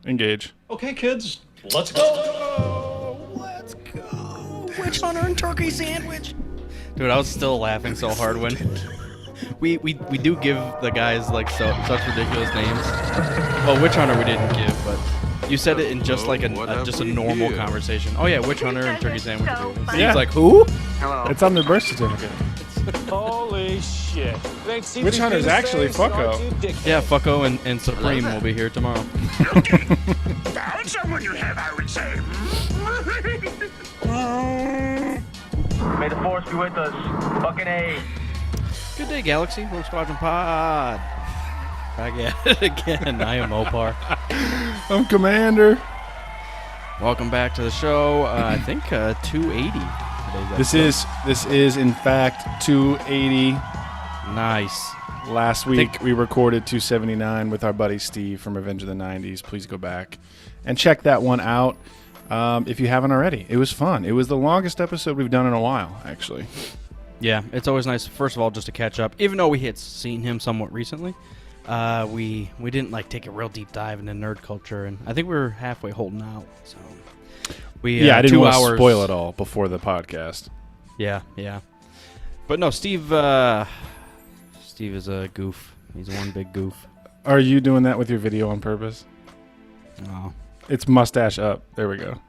Engage. Okay, kids, let's go. Let's go. Witch hunter and turkey sandwich. Dude, I was still laughing so hard when we do give the guys like such ridiculous names. Well, witch hunter we didn't give, but you said it in just like just a normal conversation. Oh yeah, witch hunter and turkey sandwich. Yeah. It's like who? It's on their birth certificate. Holy shit. Witch hunter's actually Fucko. Yeah, Fucko and Supreme will be here tomorrow. Found someone you have, I would say. May the force be with us. Fucking A. Good day, Galaxy. Rogue Squadron Pod. Back at it again. I am MOPAR. I'm Commander. Welcome back to the show. I think 280. This is in fact 280. Nice. Last week we recorded 279 with our buddy Steve from Revenge of the 90s. Please go back and check that one out if you haven't already. It was fun. It was the longest episode we've done in a while, actually. Yeah, it's always nice, first of all, just to catch up. Even though we had seen him somewhat recently, we didn't like take a real deep dive into nerd culture, and I think we were halfway holding out. So we I didn't 2 want to hours. spoil it all before the podcast. Yeah. But no, Steve is a goof. He's one big goof. Are you doing that with your video on purpose? Oh. It's mustache up. There we go.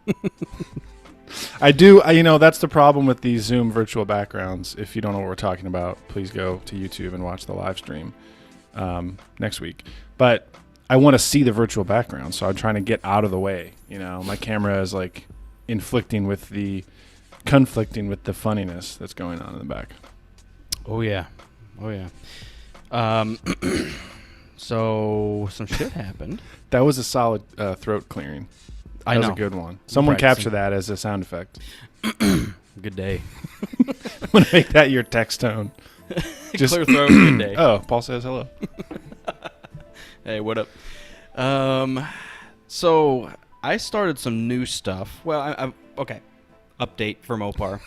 I do. That's the problem with these Zoom virtual backgrounds. If you don't know what we're talking about, please go to YouTube and watch the live stream next week. But I want to see the virtual background, so I'm trying to get out of the way. My camera is like conflicting with the funniness that's going on in the back. Oh yeah. So some shit happened. That was a solid throat clearing. That was a good one. Someone capture that as a sound effect. Good day. I'm going to make that your text tone. Just clear throat, good day. Oh, Paul says hello. Hey, what up? So I started some new stuff. Well, okay. Update for MOPAR.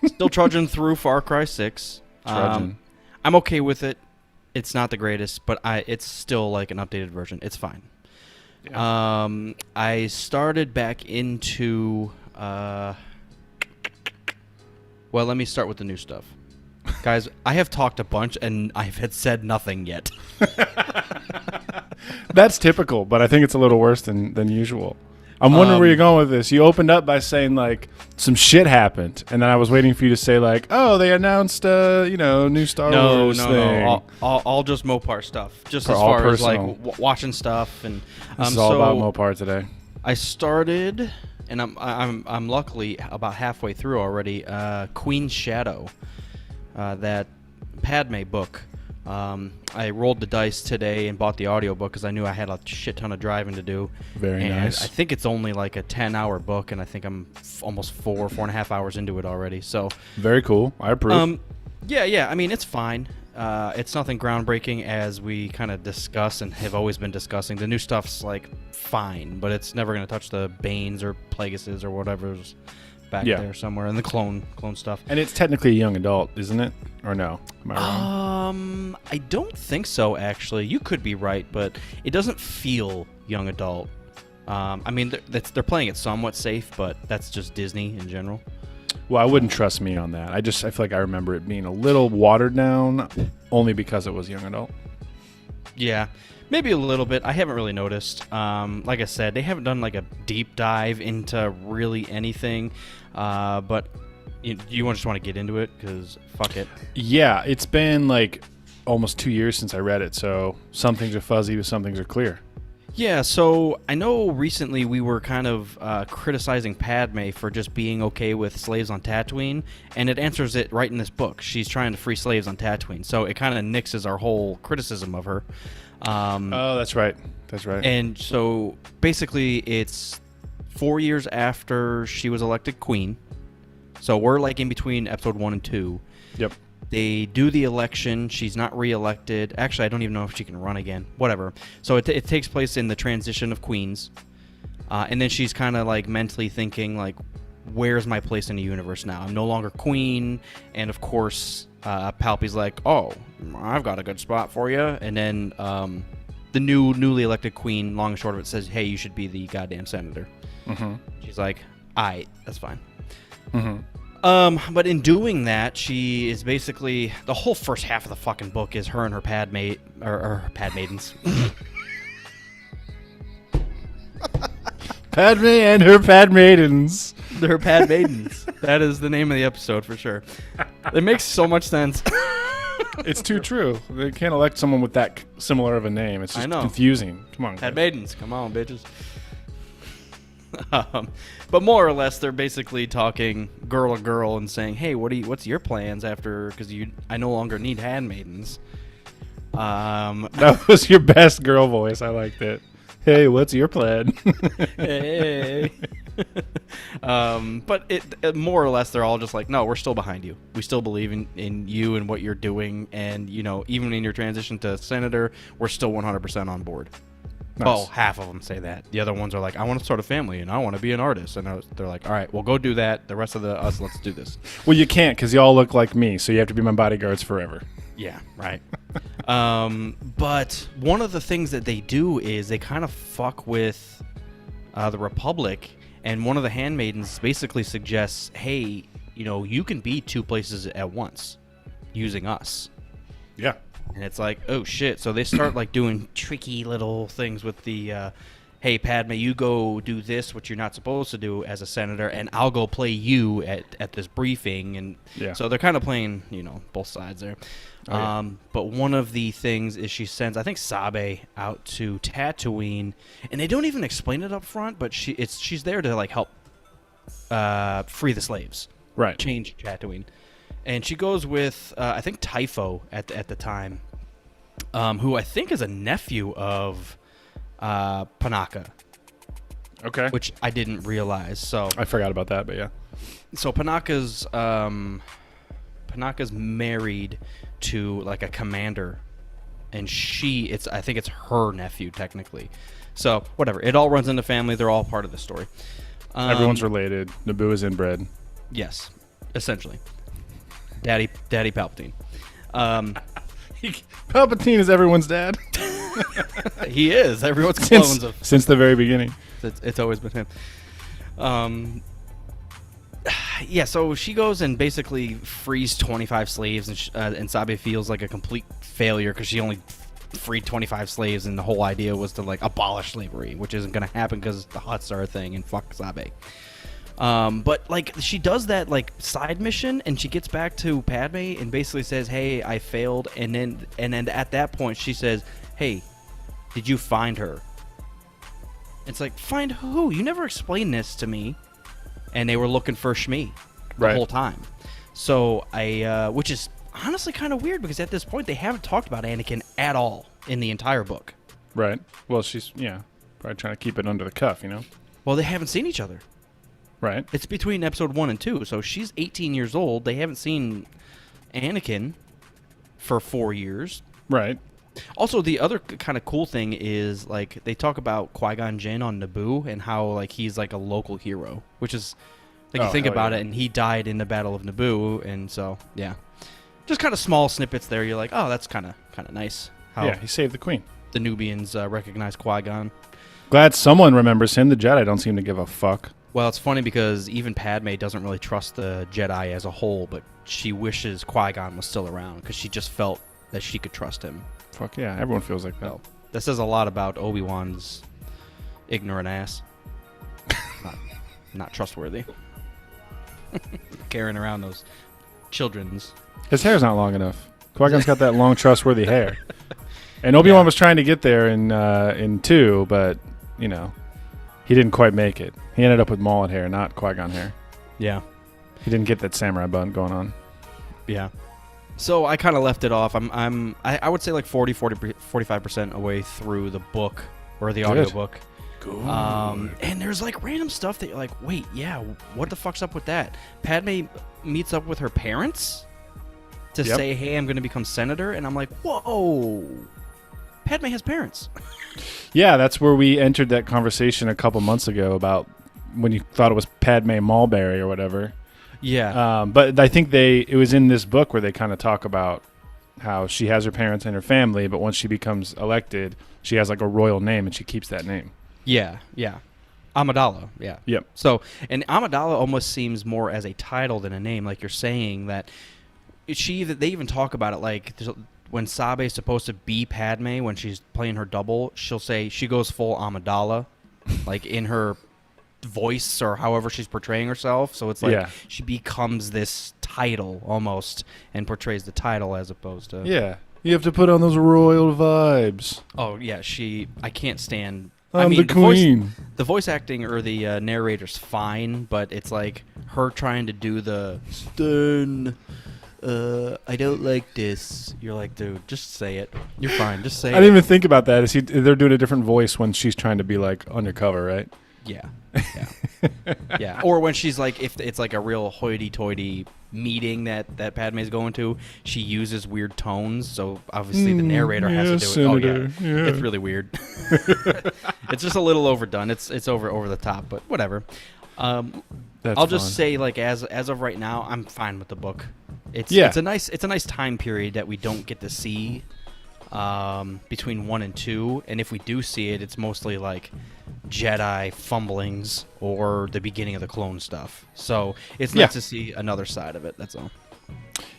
Still trudging through Far Cry 6. Trudging. I'm okay with it. It's not the greatest, but it's still like an updated version. It's fine. Yeah. I started back into... well, let me start with the new stuff. Guys, I have talked a bunch, and I have said nothing yet. That's typical, but I think it's a little worse than usual. I'm wondering where you're going with this. You opened up by saying, like, some shit happened, and then I was waiting for you to say, like, oh, they announced, new Star Wars thing. No. All just Mopar stuff. Just For as all far as, personal. like, watching stuff. And This is all about Mopar today. I started, and I'm luckily about halfway through already, Queen's Shadow, that Padme book. I rolled the dice today and bought the audiobook because I knew I had a shit ton of driving to do. Very nice. I think it's only like a 10-hour book, and I think I'm almost 4.5 hours into it already. So very cool. I approve. Yeah. I mean, it's fine. It's nothing groundbreaking, as we kind of discuss and have always been discussing. The new stuff's like fine, but it's never going to touch the Banes or Plagueuses or whatever's back there somewhere, and the clone stuff. And it's technically a young adult, isn't it? Or no? Am I wrong? I don't think so, actually. You could be right, but it doesn't feel young adult. I mean, they're playing it somewhat safe, but that's just Disney in general. Well, I wouldn't trust me on that. I feel like I remember it being a little watered down, only because it was young adult. Yeah, maybe a little bit. I haven't really noticed. Like I said, they haven't done like a deep dive into really anything. But you just want to get into it because fuck it. Yeah, it's been like almost 2 years since I read it, so some things are fuzzy, but some things are clear. Yeah, so I know recently we were kind of criticizing Padme for just being okay with slaves on Tatooine, and it answers it right in this book. She's trying to free slaves on Tatooine, so it kind of nixes our whole criticism of her. Oh, that's right. That's right. And so basically it's 4 years after she was elected queen. So we're like in between episode 1 and 2. Yep. They do the election. She's not reelected. Actually, I don't even know if she can run again. Whatever. So it takes place in the transition of queens. And then she's kind of like mentally thinking like, where's my place in the universe now? I'm no longer queen. And of course, Palpy's like, oh, I've got a good spot for you. And then the newly elected queen, long and short of it, says, hey, you should be the goddamn senator. Mm-hmm. She's like, aight, that's fine. Mm-hmm. But in doing that, she is basically, the whole first half of the fucking book is her and her or pad maidens. Padme and her pad maidens. Her pad maidens. That is the name of the episode for sure. It makes so much sense. It's too true. They can't elect someone with that similar of a name. It's just confusing. Come on, Pad guys. maidens, come on, bitches. But more or less, they're basically talking girl to girl and saying, "Hey, what's your plans after? Because I no longer need handmaidens." That was your best girl voice. I liked it. Hey, what's your plan? Hey. But it more or less, they're all just like, no, we're still behind you. We still believe in you and what you're doing, and even in your transition to senator, we're still 100% on board. Nice. Well, half of them say that. The other ones are like, I want to start a family and I want to be an artist, and they're like, all right, well, go do that. The rest of us, let's do this. Well, you can't because you all look like me, so you have to be my bodyguards forever. Yeah, right. But one of the things that they do is they kind of fuck with the Republic, and one of the handmaidens basically suggests, hey, you can be two places at once using us. Yeah. And it's like, oh shit. So they start like doing tricky little things with the, hey, Padme, you go do this, what you're not supposed to do as a senator, and I'll go play you at this briefing. And so they're kind of playing, both sides there. Oh, yeah. But one of the things is she sends, I think, Sabe out to Tatooine, and they don't even explain it up front, but she's there to like help free the slaves, Right. change Tatooine. And she goes with, I think, Typho at the time, who I think is a nephew of Panaka. Okay. Which I didn't realize. So I forgot about that, but yeah. So Panaka's married to like a commander, and I think it's her nephew technically. So whatever. It all runs into family. They're all part of the story. Everyone's related. Naboo is inbred. Yes, essentially. Daddy Palpatine. Palpatine is everyone's dad. He is. Everyone's clones of. Since the very beginning. It's always been him. Yeah, so she goes and basically frees 25 slaves, and Sabe feels like a complete failure because she only freed 25 slaves, and the whole idea was to like abolish slavery, which isn't going to happen because the Hutts are a thing, and fuck Sabe. But like she does that like side mission, and she gets back to Padme and basically says, "Hey, I failed." And then at that point she says, "Hey, did you find her?" It's like, find who? You never explained this to me. And they were looking for Shmi the whole time. So which is honestly kind of weird because at this point they haven't talked about Anakin at all in the entire book. Right. Well, she's probably trying to keep it under the cuff, Well, they haven't seen each other. Right. It's between episode 1 and 2, so she's 18 years old. They haven't seen Anakin for 4 years. Right. Also, the other kind of cool thing is, like, they talk about Qui-Gon Jinn on Naboo and how, like, he's, like, a local hero, which is, like, you think about it, and he died in the Battle of Naboo, and so, yeah. Just kind of small snippets there. You're like, oh, that's kind of nice. How he saved the queen. The Nubians recognize Qui-Gon. Glad someone remembers him. The Jedi don't seem to give a fuck. Well, it's funny because even Padme doesn't really trust the Jedi as a whole, but she wishes Qui-Gon was still around because she just felt that she could trust him. Fuck yeah, everyone feels like that. So, that says a lot about Obi-Wan's ignorant ass. Not trustworthy. Carrying around those children's. His hair's not long enough. Qui-Gon's got that long, trustworthy hair. And Obi-Wan was trying to get there in 2, but, he didn't quite make it. He ended up with mullet hair, not Qui-Gon hair. Yeah. He didn't get that samurai bun going on. Yeah. So I kind of left it off. I would say like 45% away through the book or the audiobook. Good. And there's like random stuff that you're like, wait, yeah, what the fuck's up with that? Padme meets up with her parents to say, hey, I'm going to become senator. And I'm like, whoa, Padme has parents. Yeah, that's where we entered that conversation a couple months ago about when you thought it was Padme Mulberry or whatever. Yeah. But I think it was in this book where they kind of talk about how she has her parents and her family, but once she becomes elected, she has like a royal name and she keeps that name. Yeah. Amidala, yeah. Yep. So, and Amidala almost seems more as a title than a name, like you're saying that they even talk about it like when Sabe's supposed to be Padme when she's playing her double, she'll say she goes full Amidala, like in her voice or however she's portraying herself. So it's like she becomes this title almost and portrays the title as opposed to you have to put on those royal vibes. Oh yeah, I can't stand. I'm the queen. The voice acting or the narrator's fine, but it's like her trying to do the stern. I don't like this. You're like, dude, just say it. You're fine. Just say it. I didn't even think about that. They're doing a different voice when she's trying to be like undercover, right? Yeah. Yeah. Or when she's like, if it's like a real hoity-toity meeting that Padme's going to, she uses weird tones. So obviously the narrator has to do it. Senator. Oh yeah. It's really weird. It's just a little overdone. It's over the top, but whatever. I'll just say, like, as of right now, I'm fine with the book. It's a nice time period that we don't get to see between 1 and 2, and if we do see it, it's mostly like Jedi fumblings or the beginning of the clone stuff. So it's nice to see another side of it. That's all.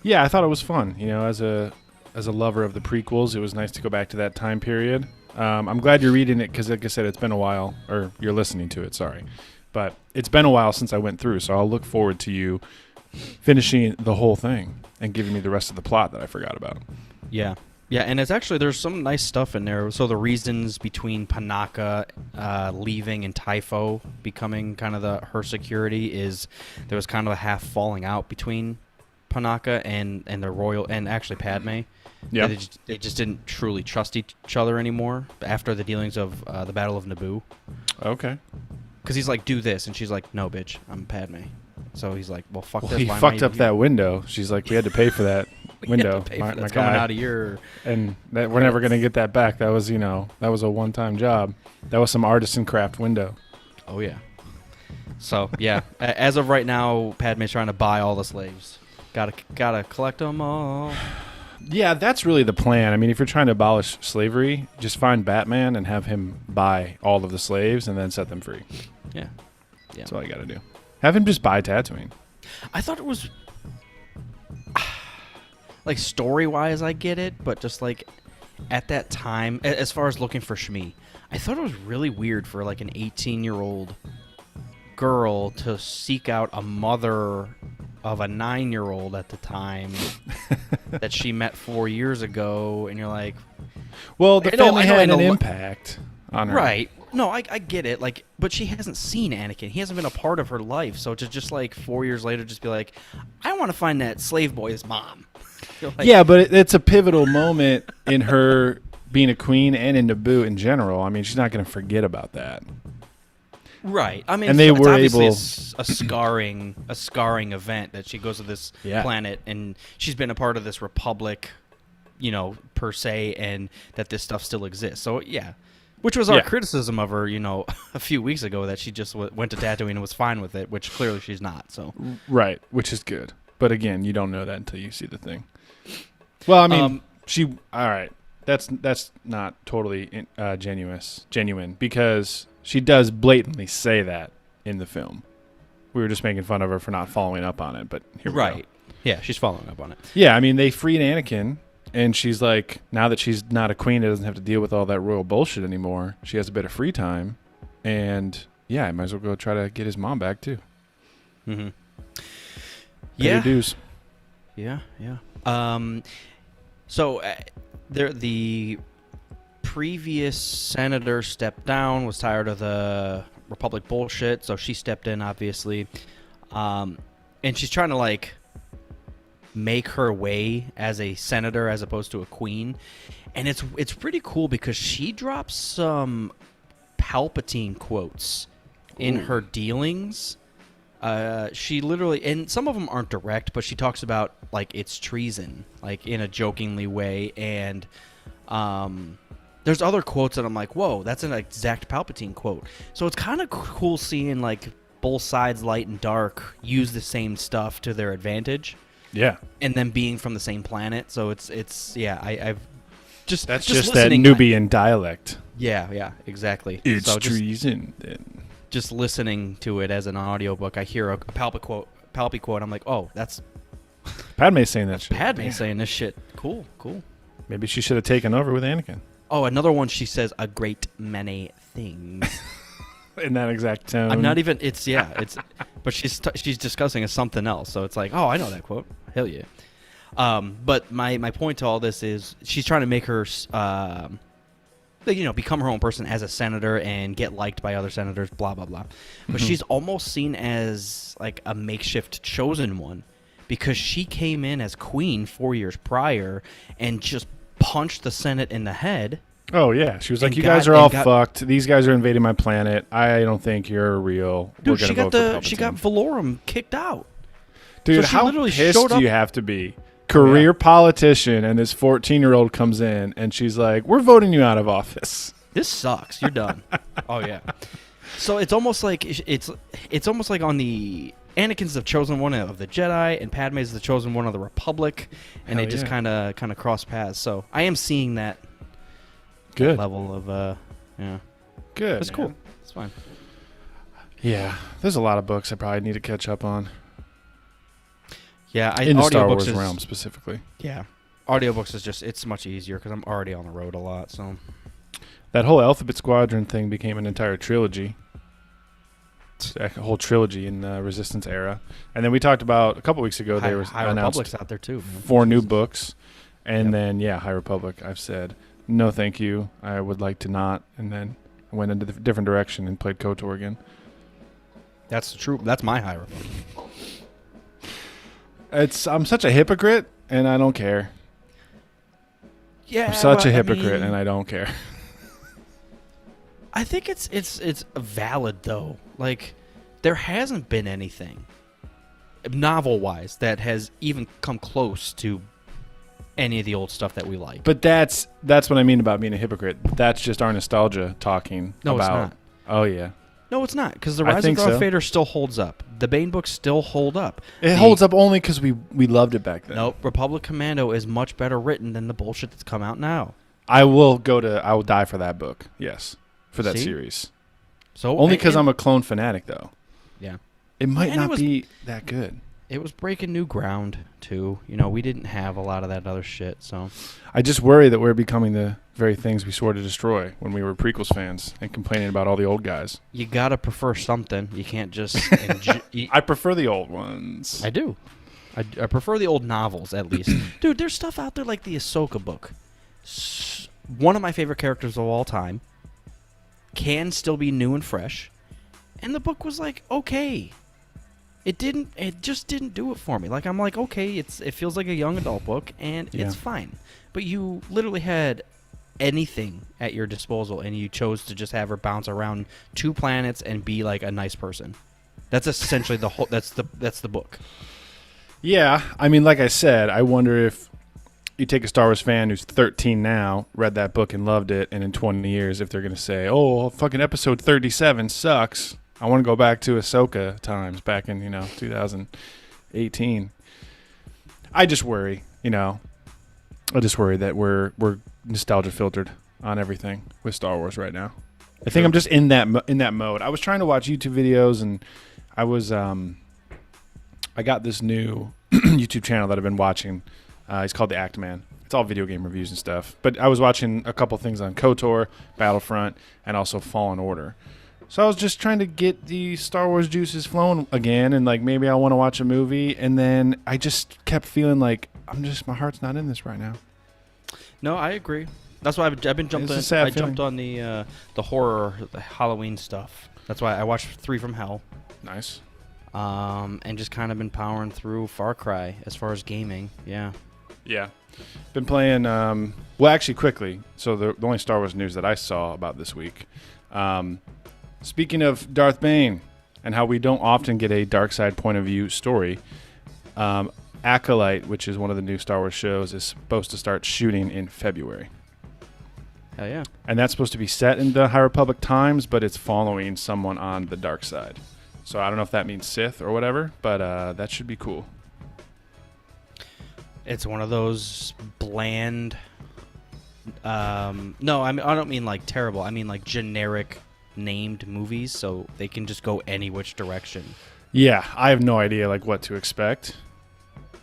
Yeah, I thought it was fun. You know, as a lover of the prequels, it was nice to go back to that time period. I'm glad you're reading it because, like I said, it's been a while, or you're listening to it. Sorry. But it's been a while since I went through, so I'll look forward to you finishing the whole thing and giving me the rest of the plot that I forgot about. Yeah. Yeah, and it's actually, there's some nice stuff in there. So the reasons between Panaka leaving and Typho becoming kind of her security is there was kind of a half falling out between Panaka and the royal, and actually Padme. Yeah. They just didn't truly trust each other anymore after the dealings of the Battle of Naboo. Okay. Because he's like, do this, and she's like, no, bitch, I'm Padme. So he's like, well, fuck this. He fucked up that window. She's like, we had to pay for that window. That's coming out of your... And we're never going to get that back. That was, that was a one-time job. That was some artisan craft window. Oh, yeah. So, yeah. As of right now, Padme's trying to buy all the slaves. Gotta collect them all. Yeah, that's really the plan. I mean, if you're trying to abolish slavery, just find Batman and have him buy all of the slaves and then set them free. Yeah. That's all you got to do. Have him just buy Tatooine. I thought it was... like, story-wise, I get it, but just, like, at that time, as far as looking for Shmi, I thought it was really weird for, like, an 18-year-old girl to seek out a mother of a 9-year-old at the time that she met 4 years ago, and you're like... Well, the family had an impact on her. Right. No, I get it. Like, but she hasn't seen Anakin. He hasn't been a part of her life. So to just, like, 4 years later just be like, I want to find that slave boy's mom. Like, yeah, but it's a pivotal moment in her being a queen and in Naboo in general. I mean, she's not going to forget about that. Right. I mean, and they it's were obviously able a scarring event that she goes to this planet and she's been a part of this republic, per se, and that this stuff still exists. So yeah, which was our criticism of her, a few weeks ago, that she just went to Tatooine and was fine with it, which clearly she's not. So right, which is good. But again, you don't know that until you see the thing. Well, I mean, all right. That's not totally genuine because she does blatantly say that in the film. We were just making fun of her for not following up on it, but here we go. Yeah, she's following up on it. Yeah, I mean, they freed Anakin, and she's like, now that she's not a queen, it doesn't have to deal with all that royal bullshit anymore. She has a bit of free time, and yeah, I might as well go try to get his mom back too. Mm-hmm. Pay your dues. Yeah. So the previous senator stepped down, was tired of the Republic bullshit, so she stepped in, obviously. And she's trying to, like, make her way as a senator as opposed to a queen. And it's pretty cool because she drops some Palpatine quotes in her dealings. She literally, and some of them aren't direct, but she talks about, like, it's treason, like, in a jokingly way. And there's other quotes that I'm like, whoa, that's an exact Palpatine quote. So it's kind of cool seeing, like, both sides, light and dark, use the same stuff to their advantage. Yeah. and then being from the same planet. So it's yeah. I've just That's just that listening, Nubian dialect. Yeah, exactly. It's so treason. just listening to it as an audiobook, I hear a Palpy quote. I'm like, oh, that's Padme's saying that shit. Padme Yeah. saying this shit. Cool. Maybe she should have taken over with Anakin. Oh, another one. She says a great many things. In that exact tone. I'm not even. It's but she's discussing something else. So it's like, oh, I know that quote. Hell yeah. But my point to all this is she's trying to make her, become her own person as a senator and get liked by other senators. Blah blah blah. But she's almost seen as like a makeshift chosen one, because she came in as queen 4 years prior and just punched the Senate in the head. Oh, yeah. She was like, And you guys got- are all and got- fucked. These guys are invading my planet. I don't think you're real. We're Dude, going she to got vote for she got Palpatine." Valorum kicked out. Dude, so she how literally pissed showed do up- you have to be? Career politician, and this 14-year-old comes in, and she's like, we're voting you out of office. This sucks. You're done. Oh yeah. So it's almost like it's almost like on the Anakin's the chosen one of the Jedi, and Padme's the chosen one of the Republic, and Hell they just yeah. kind of cross paths. So I am seeing that Good. level of yeah. Good. It's man. cool. It's fine. Yeah. There's a lot of books I probably need to catch up on. Yeah, In the Star audiobooks Wars is- realm specifically. Yeah, audiobooks is just it's much easier because I'm already on the road a lot. So That whole Alphabet Squadron thing became an entire trilogy. A whole trilogy in the Resistance era. And then we talked about a couple weeks ago they were High announced Republic's out there too. Man. 4 new books. And Yep. then, High Republic, I've said, no thank you. I would like to not. And then I went into the different direction and played KOTOR again. That's true. That's my High Republic. I'm such a hypocrite, and I don't care. Yeah, I'm such but, a hypocrite, I mean, and I don't care. I think it's valid though. Like there hasn't been anything novel wise that has even come close to any of the old stuff that we like. But that's what I mean about being a hypocrite. That's just our nostalgia talking No, it's about. not. Oh, yeah. No, it's not, because the I Rise of think Darth so. Vader still holds up. The Bane books still hold up. It holds up only because we loved it back then. Nope, Republic Commando is much better written than the bullshit that's come out now. I will die for that book. Yes. For that See? series. So Only because and- I'm a clone fanatic, though. yeah. It might And it not was- be that good. It was breaking new ground too. We didn't have a lot of that other shit. So I just worry that we're becoming the very things we swore to destroy when we were prequels fans and complaining about all the old guys. you gotta prefer something. You can't just. I prefer the old ones. I do. I prefer the old novels, at least. Dude, there's stuff out there like the Ahsoka book. One of my favorite characters of all time. Can still be new and fresh. And the book was like, okay. It just didn't do it for me. Like, I'm like, okay, it feels like a young adult book, and Yeah. it's fine. But you literally had anything at your disposal, and you chose to just have her bounce around 2 planets and be like a nice person. That's essentially the whole. That's the book. Yeah, I mean, like I said, I wonder if you take a Star Wars fan who's 13 now, read that book and loved it, and in 20 years, if they're going to say, oh, fucking episode 37 sucks, I want to go back to Ahsoka times back in, 2018. I just worry, that we're nostalgia filtered on everything with Star Wars right now. I think I'm just in that mode. I was trying to watch YouTube videos, and I was I got this new YouTube channel that I've been watching. It's called The Act Man. It's all video game reviews and stuff. But I was watching a couple things on KOTOR, Battlefront, and also Fallen Order. So I was just trying to get the Star Wars juices flowing again, and like maybe I want to watch a movie. And then I just kept feeling like my heart's not in this right now. No, I agree. That's why I've been jumped. It's a sad I jumped feeling. on the horror, the Halloween stuff. That's why I watched 3 from Hell. Nice. And just kind of been powering through Far Cry as far as gaming. Yeah. Yeah. Been playing, actually quickly. So the only Star Wars news that I saw about this week. Speaking of Darth Bane and how we don't often get a dark side point of view story, Acolyte, which is one of the new Star Wars shows, is supposed to start shooting in February. Hell yeah. And that's supposed to be set in the High Republic times, but it's following someone on the dark side. So I don't know if that means Sith or whatever, but that should be cool. It's one of those bland. No, I don't mean like terrible. I mean like generic named movies, so they can just go any which direction. Yeah, I have no idea like what to expect,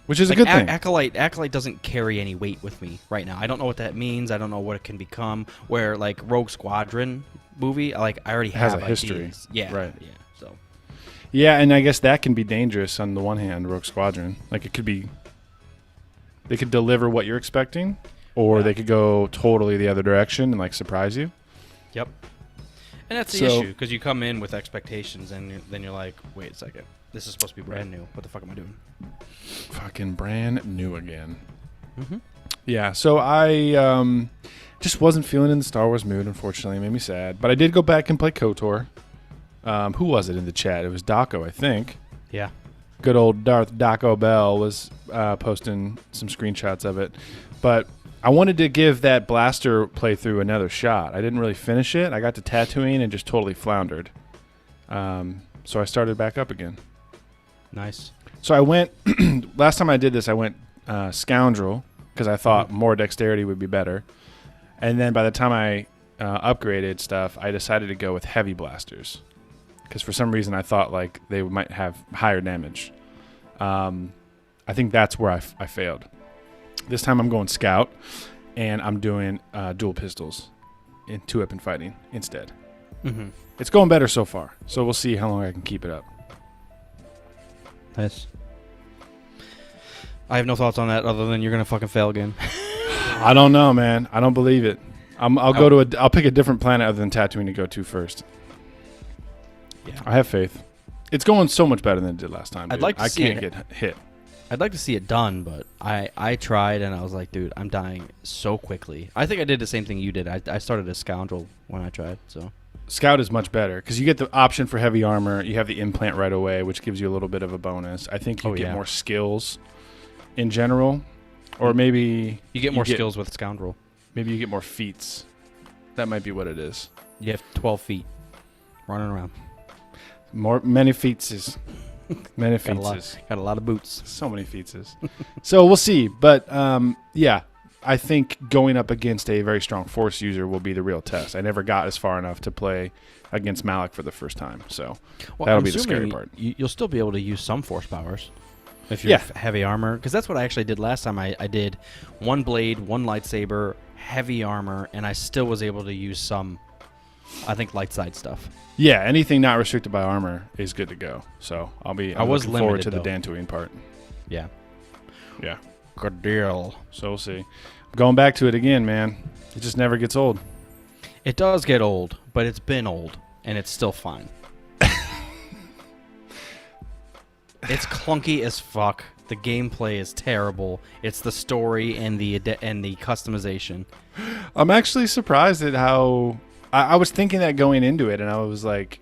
which is Like a good thing. Acolyte doesn't carry any weight with me right now. I don't know what that means. I don't know what it can become. Where like Rogue Squadron movie, I already Has have a history. ideas. Yeah, Right. Yeah, so Yeah, and I guess that can be dangerous on the one hand, Rogue Squadron. Like it could be, they could deliver what you're expecting, or Yeah. they could go totally the other direction and like surprise you. yep. And that's the So- issue because you come in with expectations, and then you're like, wait a second, this is supposed to be brand new. What the fuck am I doing? Fucking brand new again. Mhm. Yeah, so I just wasn't feeling in the Star Wars mood, unfortunately. It made me sad. But I did go back and play KOTOR. Who was it in the chat? It was Daco, I think. Yeah. Good old Darth Daco Bell was posting some screenshots of it. But I wanted to give that blaster playthrough another shot. I didn't really finish it. I got to Tatooine and just totally floundered. So I started back up again. Nice. So I went, last time I did this, I went Scoundrel because I thought more dexterity would be better. And then by the time I upgraded stuff, I decided to go with Heavy Blasters because for some reason I thought like they might have higher damage. I think that's where I failed. This time I'm going Scout, and I'm doing dual pistols in 2-weapon fighting instead. Mm-hmm. It's going better so far, so we'll see how long I can keep it up. Nice. I have no thoughts on that other than you're gonna fucking fail again. I don't know, man. I don't believe it. I'll pick a different planet other than Tatooine to go to first. Yeah. I have faith. It's going so much better than it did last time. I'd dude. like to I see can't it. get hit. I'd like to see it done, but I tried and I was like, dude, I'm dying so quickly. I think I did the same thing you did. I started as Scoundrel when I tried, so. Scout is much better because you get the option for heavy armor. You have the implant right away, which gives you a little bit of a bonus. I think you get more skills in general, or maybe You get more skills with Scoundrel. Maybe you get more feats. That might be what it is. You have 12 feet running around. Many featses. Many Got featses. a lot of boots. So many featses. So we'll see. But yeah, I think going up against a very strong Force user will be the real test. I never got as far enough to play against Malik for the first time. So that'll be the scary part. You'll still be able to use some Force powers if you're heavy armor. Because that's what I actually did last time. I did one blade, one lightsaber, heavy armor, and I still was able to use some, I think, light side stuff. Yeah, anything not restricted by armor is good to go. So I'm was looking forward to limited, the Dantooine part. Yeah. Yeah. Good deal. So we'll see. Going back to it again, man. It just never gets old. It does get old, but it's been old, and it's still fine. It's clunky as fuck. The gameplay is terrible. It's the story and the customization. I'm actually surprised at how I was thinking that going into it, and I was like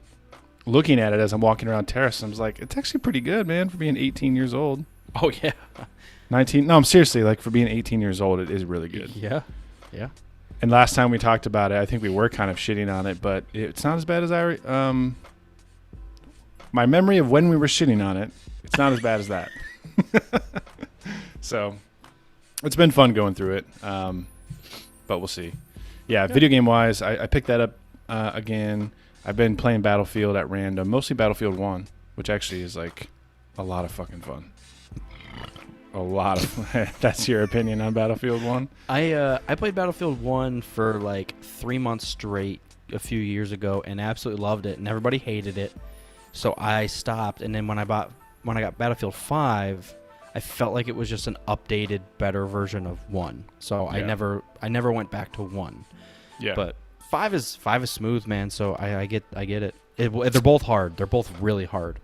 looking at it as I'm walking around Terrace. And I was like, it's actually pretty good, man, for being 18 years old. Oh yeah. 19. No, I'm seriously like for being 18 years old, it is really good. Yeah. Yeah. And last time we talked about it, I think we were kind of shitting on it, but it's not as bad as my memory of when we were shitting on it. It's not as bad as that. So it's been fun going through it, but we'll see. Yeah, video game wise, I picked that up again. I've been playing Battlefield at random, mostly Battlefield 1, which actually is like a lot of fucking fun. A lot of that's your opinion on Battlefield 1? I played Battlefield 1 for like 3 months straight a few years ago and absolutely loved it, and everybody hated it. So I stopped, and then when I got Battlefield 5, I felt like it was just an updated, better version of 1. So I never went back to 1. Yeah. But 5 is smooth, man. So I get it. They're both hard. They're both really hard.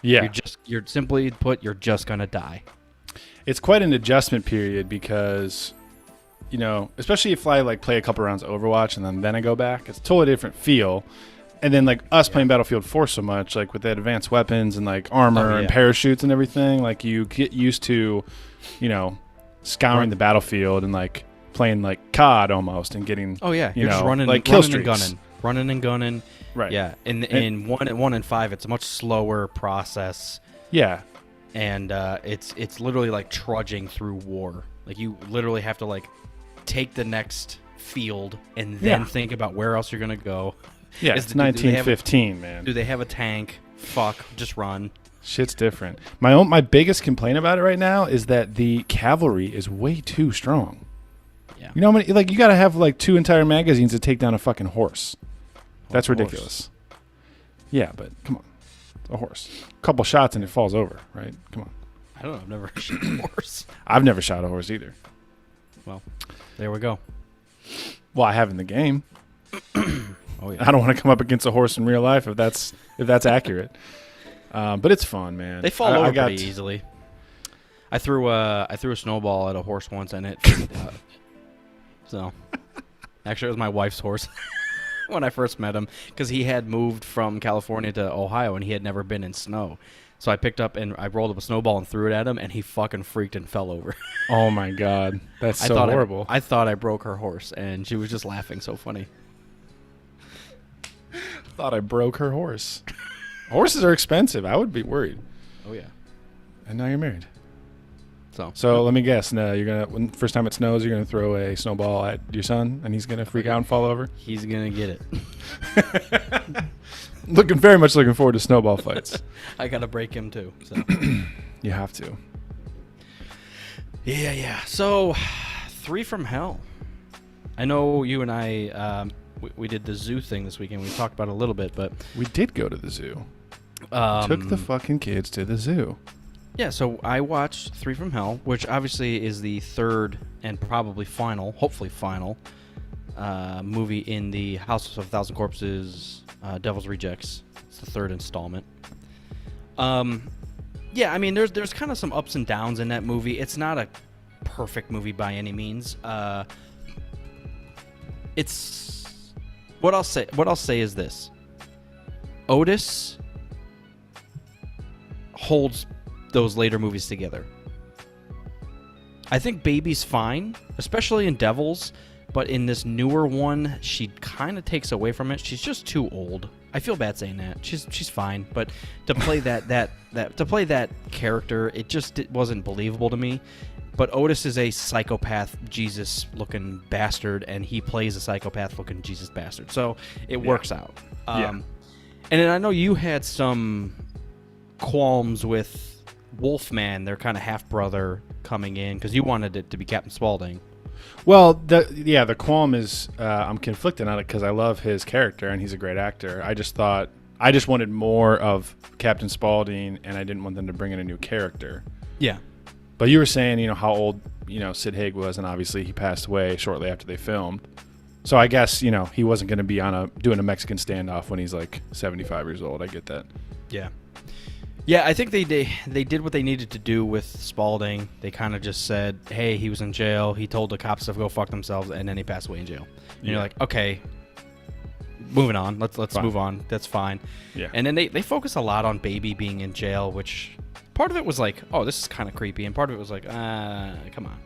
Yeah. You're simply put, you're just gonna die. It's quite an adjustment period because, you know, especially if I like play a couple rounds of Overwatch and then I go back, it's a totally different feel. And then like us playing Battlefield 4 so much, like with the advanced weapons and like armor and parachutes and everything, like you get used to, you know, scouring the battlefield and like playing like COD almost and getting you're just running like running and gunning. Right. Yeah. In 1 and 5, it's a much slower process. Yeah. and it's literally like trudging through war. Like you literally have to like take the next field and then think about where else you're gonna go. Yeah, it's 1915, man. Do they have a tank? Fuck, just run. Shit's different. My biggest complaint about it right now is that the cavalry is way too strong. Yeah. You know how many? Like you got to have like 2 entire magazines to take down a fucking horse. That's ridiculous. Yeah, but come on, it's a horse. A couple shots and it falls over, right? Come on. I don't know. I've never shot a horse. I've never shot a horse either. Well, there we go. Well, I have in the game. Oh yeah. I don't want to come up against a horse in real life if that's accurate. But it's fun, man. They fall over pretty easily. I threw a snowball at a horse once and it. So, actually, it was my wife's horse when I first met him because he had moved from California to Ohio and he had never been in snow. So I picked up and I rolled up a snowball and threw it at him and he fucking freaked and fell over. Oh my god, that's so horrible. I thought I broke her horse and she was just laughing so funny. Thought I broke her horse. Horses are expensive. I would be worried. Oh yeah. And now you're married. So let me guess. No, when first time it snows, you're gonna throw a snowball at your son, and he's gonna freak out and fall over. He's gonna get it. Very much looking forward to snowball fights. I gotta break him too. So. You have to. Yeah. So, 3 from Hell. I know you and I. We did the zoo thing this weekend. We talked about it a little bit, but we did go to the zoo. Took the fucking kids to the zoo. Yeah, so I watched 3 from Hell, which obviously is the third and probably final, hopefully final, movie in the House of a Thousand Corpses, Devil's Rejects. It's the third installment. Yeah, I mean, there's kind of some ups and downs in that movie. It's not a perfect movie by any means. It's what I'll say is this: Otis holds those later movies together. I think Baby's fine, especially in Devils, but in this newer one, she kind of takes away from it. She's just too old. I feel bad saying that. She's fine, but to play that character, it wasn't believable to me. But Otis is a psychopath Jesus-looking bastard, and he plays a psychopath-looking Jesus bastard. So it works out. And then I know you had some qualms with Wolfman, their kind of half-brother, coming in, because you wanted it to be Captain Spaulding. Well, the qualm is I'm conflicted on it because I love his character and he's a great actor. I just wanted more of Captain Spaulding, and I didn't want them to bring in a new character. Yeah. But you were saying, how old, Sid Haig was, and obviously he passed away shortly after they filmed. So I guess, he wasn't going to be doing a Mexican standoff when he's like 75 years old. I get that. Yeah. Yeah, I think they did what they needed to do with Spaulding. They kind of just said, hey, he was in jail. He told the cops to go fuck themselves, and then he passed away in jail. And you're like, okay, moving on. Let's move on. That's fine. Yeah. And then they focus a lot on Baby being in jail, which part of it was like, oh, this is kind of creepy, and part of it was like, come on.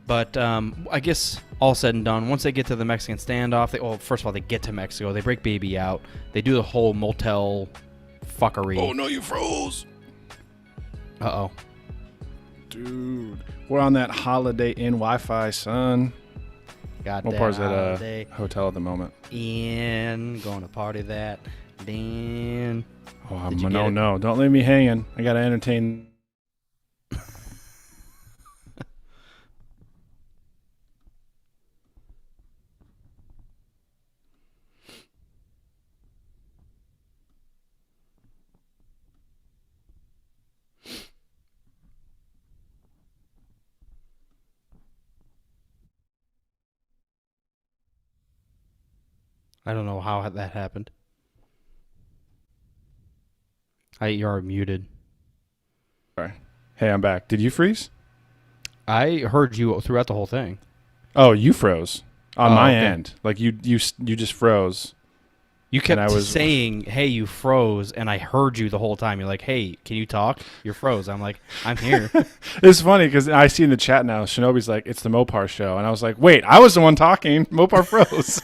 But I guess all said and done, once they get to the Mexican standoff, first of all, they get to Mexico. They break Baby out. They do the whole motel fuckery. Oh no, you froze. Uh-oh. Dude, we're on that Holiday Inn Wi-Fi, son. MOPAR's at a hotel at the moment. In going to party that. Then. Oh, no, don't leave me hanging. I gotta entertain. I don't know how that happened. You're muted. Sorry. Hey, I'm back. Did you freeze? I heard you throughout the whole thing. Oh, you froze on my end. Like you just froze. You kept saying, "Hey, you froze," and I heard you the whole time. You're like, "Hey, can you talk? You're froze." I'm like, "I'm here." It's funny because I see in the chat now, Shinobi's like, "It's the MOPAR show," and I was like, "Wait, I was the one talking. MOPAR froze."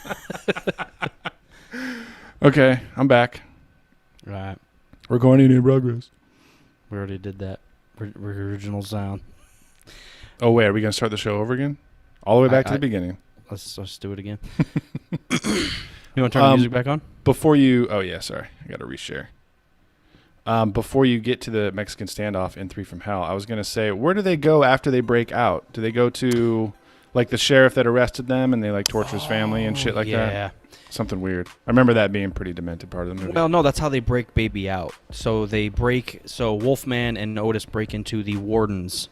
Okay, I'm back. Right. Recording in progress. We already did that. Original sound. Oh wait, are we gonna start the show over again? All the way back to the beginning. Let's do it again. You want to turn the music back on? Before you, oh yeah, sorry, I got to reshare. Before you get to the Mexican standoff in 3 from Hell, I was gonna say, where do they go after they break out? Do they go to like the sheriff that arrested them and they like torture his family and shit like that? Yeah. Something weird. I remember that being pretty demented part of the movie. Well, no, that's how they break Baby out. So Wolfman and Otis break into the warden's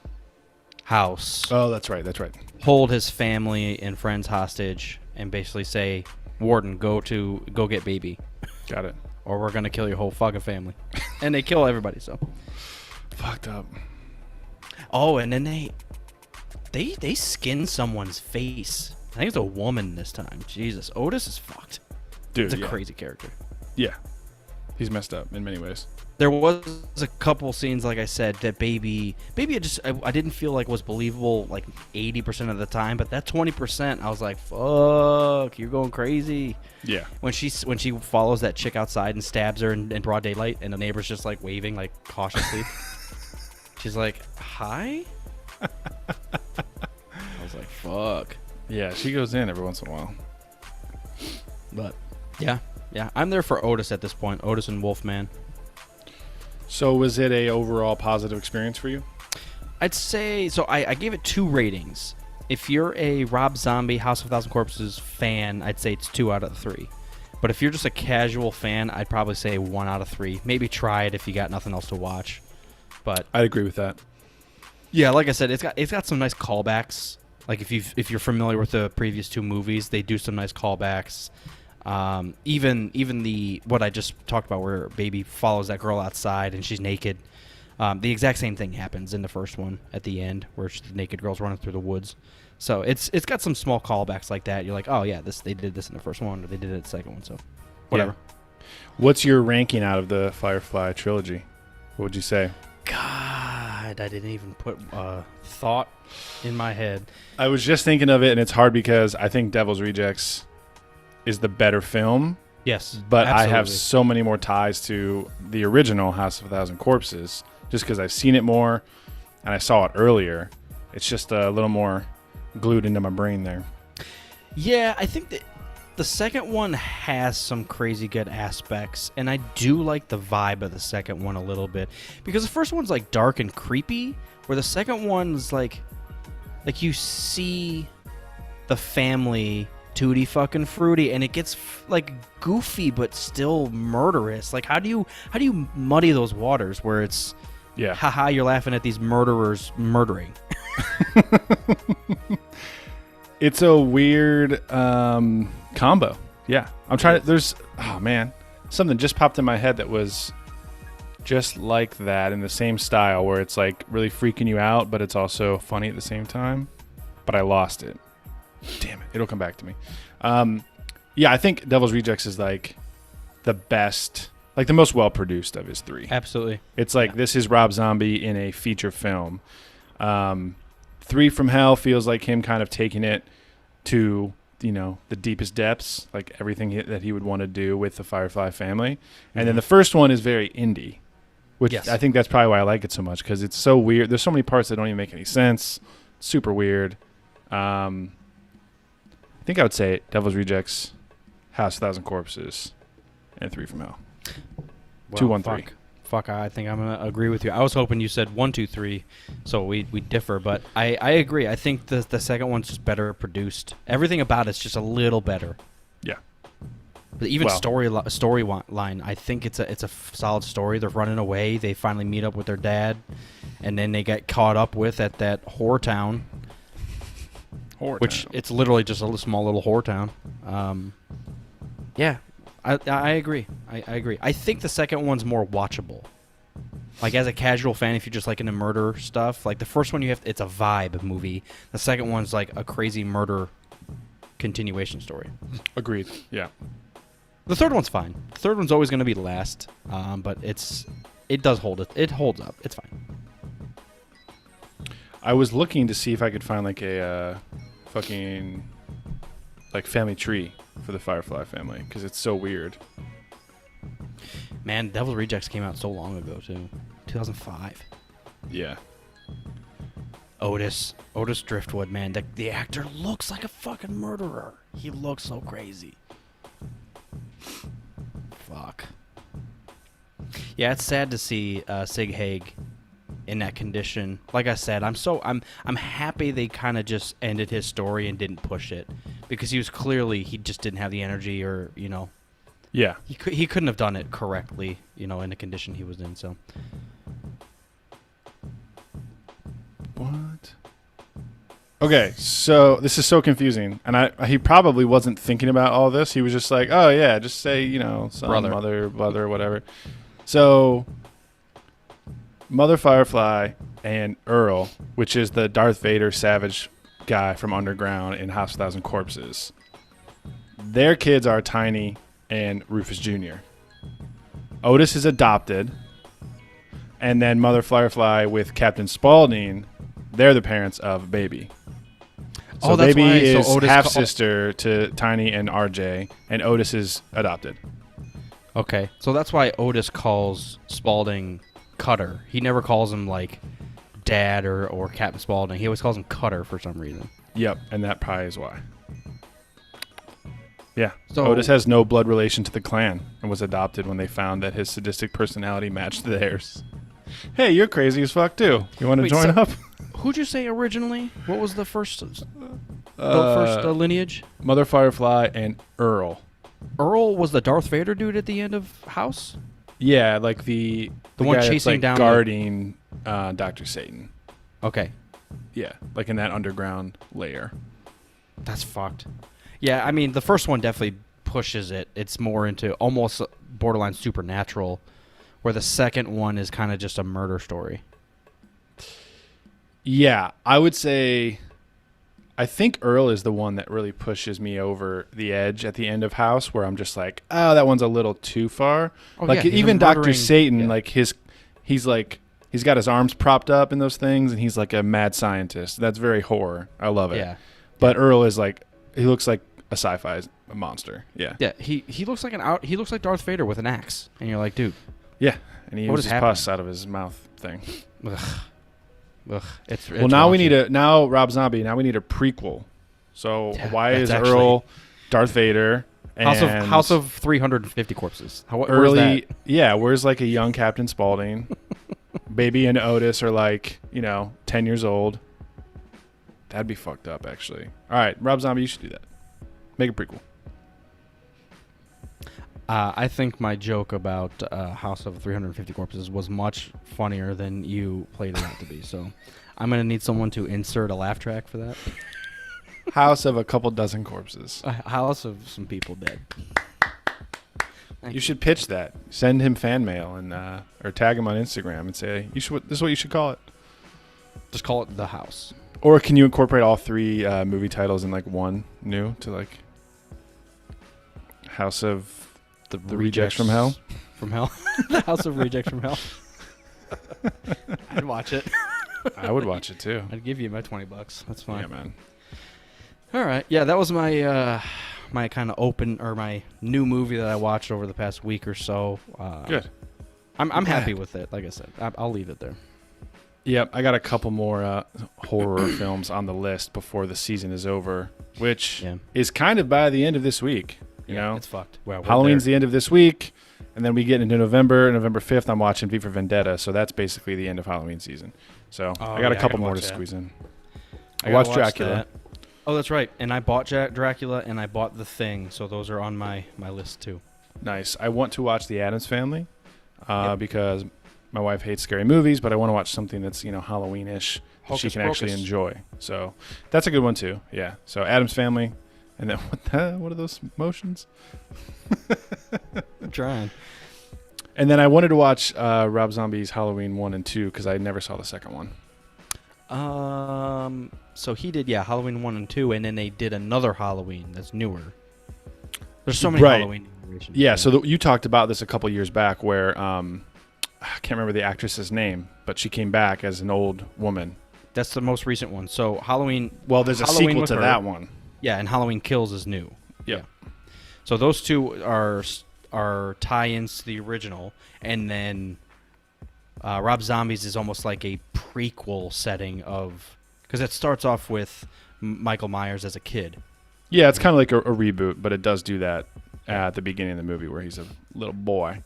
house. Oh, that's right. That's right. Hold his family and friends hostage and basically say, Warden, go get Baby. Got it. Or we're going to kill your whole fucking family. And they kill everybody, so. Fucked up. Oh, and then they skin someone's face. I think it's a woman this time. Jesus, Otis is fucked. Dude, It's a crazy character. Yeah. He's messed up in many ways. There was a couple scenes, like I said, that Baby I didn't feel like was believable like 80% of the time, but that 20%, I was like, fuck, you're going crazy. Yeah. When she follows that chick outside and stabs her in broad daylight, and the neighbor's just like waving like cautiously. She's like, hi? I was like, fuck. Yeah, she goes in every once in a while. But yeah, I'm there for Otis at this point. Otis and Wolfman. So was it a overall positive experience for you? I'd say so. I gave it 2 ratings. If you're a Rob Zombie House of a Thousand Corpses fan, I'd say it's 2 out of 3. But if you're just a casual fan, I'd probably say 1 out of 3. Maybe try it if you got nothing else to watch. But I'd agree with that. yeah, like I said, it's got some nice callbacks. Like if you're familiar with the previous 2 movies, they do some nice callbacks. Even the what I just talked about, where Baby follows that girl outside and she's naked. The exact same thing happens in the first one at the end, where the naked girl's running through the woods. So it's got some small callbacks like that. You're like, oh yeah, they did this in the first one, or they did it in the second one. So whatever. Yeah. What's your ranking out of the Firefly trilogy? What would you say? God, I didn't even put thought in my head. I was just thinking of it, and it's hard because I think Devil's Rejects is the better film. Yes, but absolutely. I have so many more ties to the original House of a Thousand Corpses just because I've seen it more and I saw it earlier. It's just a little more glued into my brain there. Yeah, I think that the second one has some crazy good aspects, and I do like the vibe of the second one a little bit, because the first one's like dark and creepy, where the second one's like you see the family tutti fucking fruity, and it gets like goofy but still murderous. Like how do you muddy those waters where it's haha, you're laughing at these murderers murdering. It's a weird combo. Yeah. I'm trying to, there's, oh man, something just popped in my head that was just like that, in the same style, where it's like really freaking you out, but it's also funny at the same time. But I lost it. Damn it. It'll come back to me. Yeah, I think Devil's Rejects is like the best, like the most well produced of his 3. Absolutely. It's like, this is Rob Zombie in a feature film. 3 from Hell feels like him kind of taking it to, you know, the deepest depths, like everything that he would want to do with the Firefly family. And then the first one is very indie, which I think that's probably why I like it so much, because it's so weird. There's so many parts that don't even make any sense. Super weird. I think I would say Devil's Rejects, House of a Thousand Corpses, and 3 from Hell. Well, 2, 1, 3. Fuck, I think I'm gonna agree with you. I was hoping you said 1, 2, 3, so we differ, but I agree. I think the second one's just better produced. Everything about it's just a little better. Yeah. But even storyline, I think it's a solid story. They're running away. They finally meet up with their dad, and then they get caught up with at that whore town. Which it's literally just a small little whore town. Yeah, I agree. I agree. I think the second one's more watchable. Like, as a casual fan, if you're just like into murder stuff, like the first one it's a vibe movie. The second one's like a crazy murder continuation story. Agreed. Yeah. The third one's fine. The third one's always going to be last, but it does hold it. It holds up. It's fine. I was looking to see if I could find like a fucking like family tree for the Firefly family, because it's so weird. Man, Devil's Rejects came out so long ago too. 2005. Yeah. Otis Driftwood, man. The actor looks like a fucking murderer. He looks so crazy. Fuck. Yeah, it's sad to see Sig Haig in that condition. Like I said, I'm happy they kind of just ended his story and didn't push it, because he just didn't have the energy, or Yeah. he couldn't have done it correctly, in the condition he was in. So. What? Okay, so this is so confusing, and he probably wasn't thinking about all this. He was just like, "Oh yeah, just say son, Brother. mother, whatever." So, Mother Firefly and Earl, which is the Darth Vader savage guy from Underground in House of 1,000 Corpses, their kids are Tiny and Rufus Jr. Otis is adopted, and then Mother Firefly with Captain Spaulding, they're the parents of Baby. So that's Baby why. is So Otis half-sister to Tiny and RJ, and Otis is adopted. Okay, so that's why Otis calls Spaulding Cutter. He never calls him like Dad or Captain Spaulding. He always calls him Cutter for some reason. Yep, and that probably is why. Yeah, So- Otis has no blood relation to the clan and was adopted when they found that his sadistic personality matched theirs. Hey, you're crazy as fuck too. You want to Wait, join so- up? Who'd you say originally? What was the first lineage? Mother Firefly and Earl. Earl was the Darth Vader dude at the end of House? Yeah, like the one guy that's, chasing like, down guarding Dr. Satan. Okay. Yeah, like in that underground layer. That's fucked. Yeah, I mean, the first one definitely pushes it. It's more into almost borderline supernatural, where the second one is kind of just a murder story. Yeah, I would say I think Earl is the one that really pushes me over the edge at the end of House, where I'm just like, oh, that one's a little too far. Oh, like yeah, he's even a Dr. murdering- Satan, yeah. like he's got his arms propped up in those things, and he's like a mad scientist. That's very horror. I love it. Yeah. But Earl is like, he looks like a sci-fi monster. Yeah. Yeah, he looks like he looks like Darth Vader with an axe, and you're like, dude, Yeah. And he What uses is happening? pus out of his mouth thing. ugh. It's Well, now we need Rob Zombie. Now we need a prequel. So Yeah, why that's is actually- Earl Darth Vader? And House of 350 corpses. Where's early, that? yeah. Where's like a young Captain Spaulding? Baby and Otis are like 10 years old. That'd be fucked up, actually. All right, Rob Zombie, you should do that. Make a prequel. I think my joke about House of 350 Corpses was much funnier than you played it out to be. So I'm going to need someone to insert a laugh track for that. House of a couple dozen corpses. A house of some people dead. Thank You should pitch that. Send him fan mail and or tag him on Instagram and say this is what you should call it. Just call it The House. Or can you incorporate all three movie titles in like one new to like House of the Rejects from Hell? From Hell? The House of Rejects from Hell. I'd watch it. I would watch it too. I'd give you my $20. That's fine. Yeah, man. All right. Yeah, that was my my kind of my new movie that I watched over the past week or so. Good. I'm happy with it. Like I said, I'll leave it there. Yep, I got a couple more horror films on the list before the season is over, which is kind of by the end of this week. You know, it's fucked. Well, Halloween's the end of this week, and then we get into November. November 5th, I'm watching V for Vendetta, so that's basically the end of Halloween season. So I got a couple more to squeeze in. I watched Dracula. That. Oh, that's right. And I bought Dracula, and I bought The Thing, so those are on my list too. Nice. I want to watch The Addams Family because my wife hates scary movies, but I want to watch something that's Halloween-ish that she Hocus can actually Pocus. enjoy. So that's a good one too. Yeah. So Addams Family, and then what are those motions? I'm trying. And then I wanted to watch Rob Zombie's Halloween 1 and 2 because I never saw the second one. So he did, Halloween 1 and 2, and then they did another Halloween that's newer. There's so many Right. Halloween iterations. Yeah. So you talked about this a couple years back where I can't remember the actress's name, but she came back as an old woman. That's the most recent one. So Halloween. Well, there's a Halloween sequel with to her. that one. Yeah, and Halloween Kills is new. Yep. Yeah. So those two are tie-ins to the original, and then Rob Zombies is almost like a prequel setting of, because it starts off with Michael Myers as a kid. Yeah, it's kind of like a reboot, but it does do that at the beginning of the movie where he's a little boy.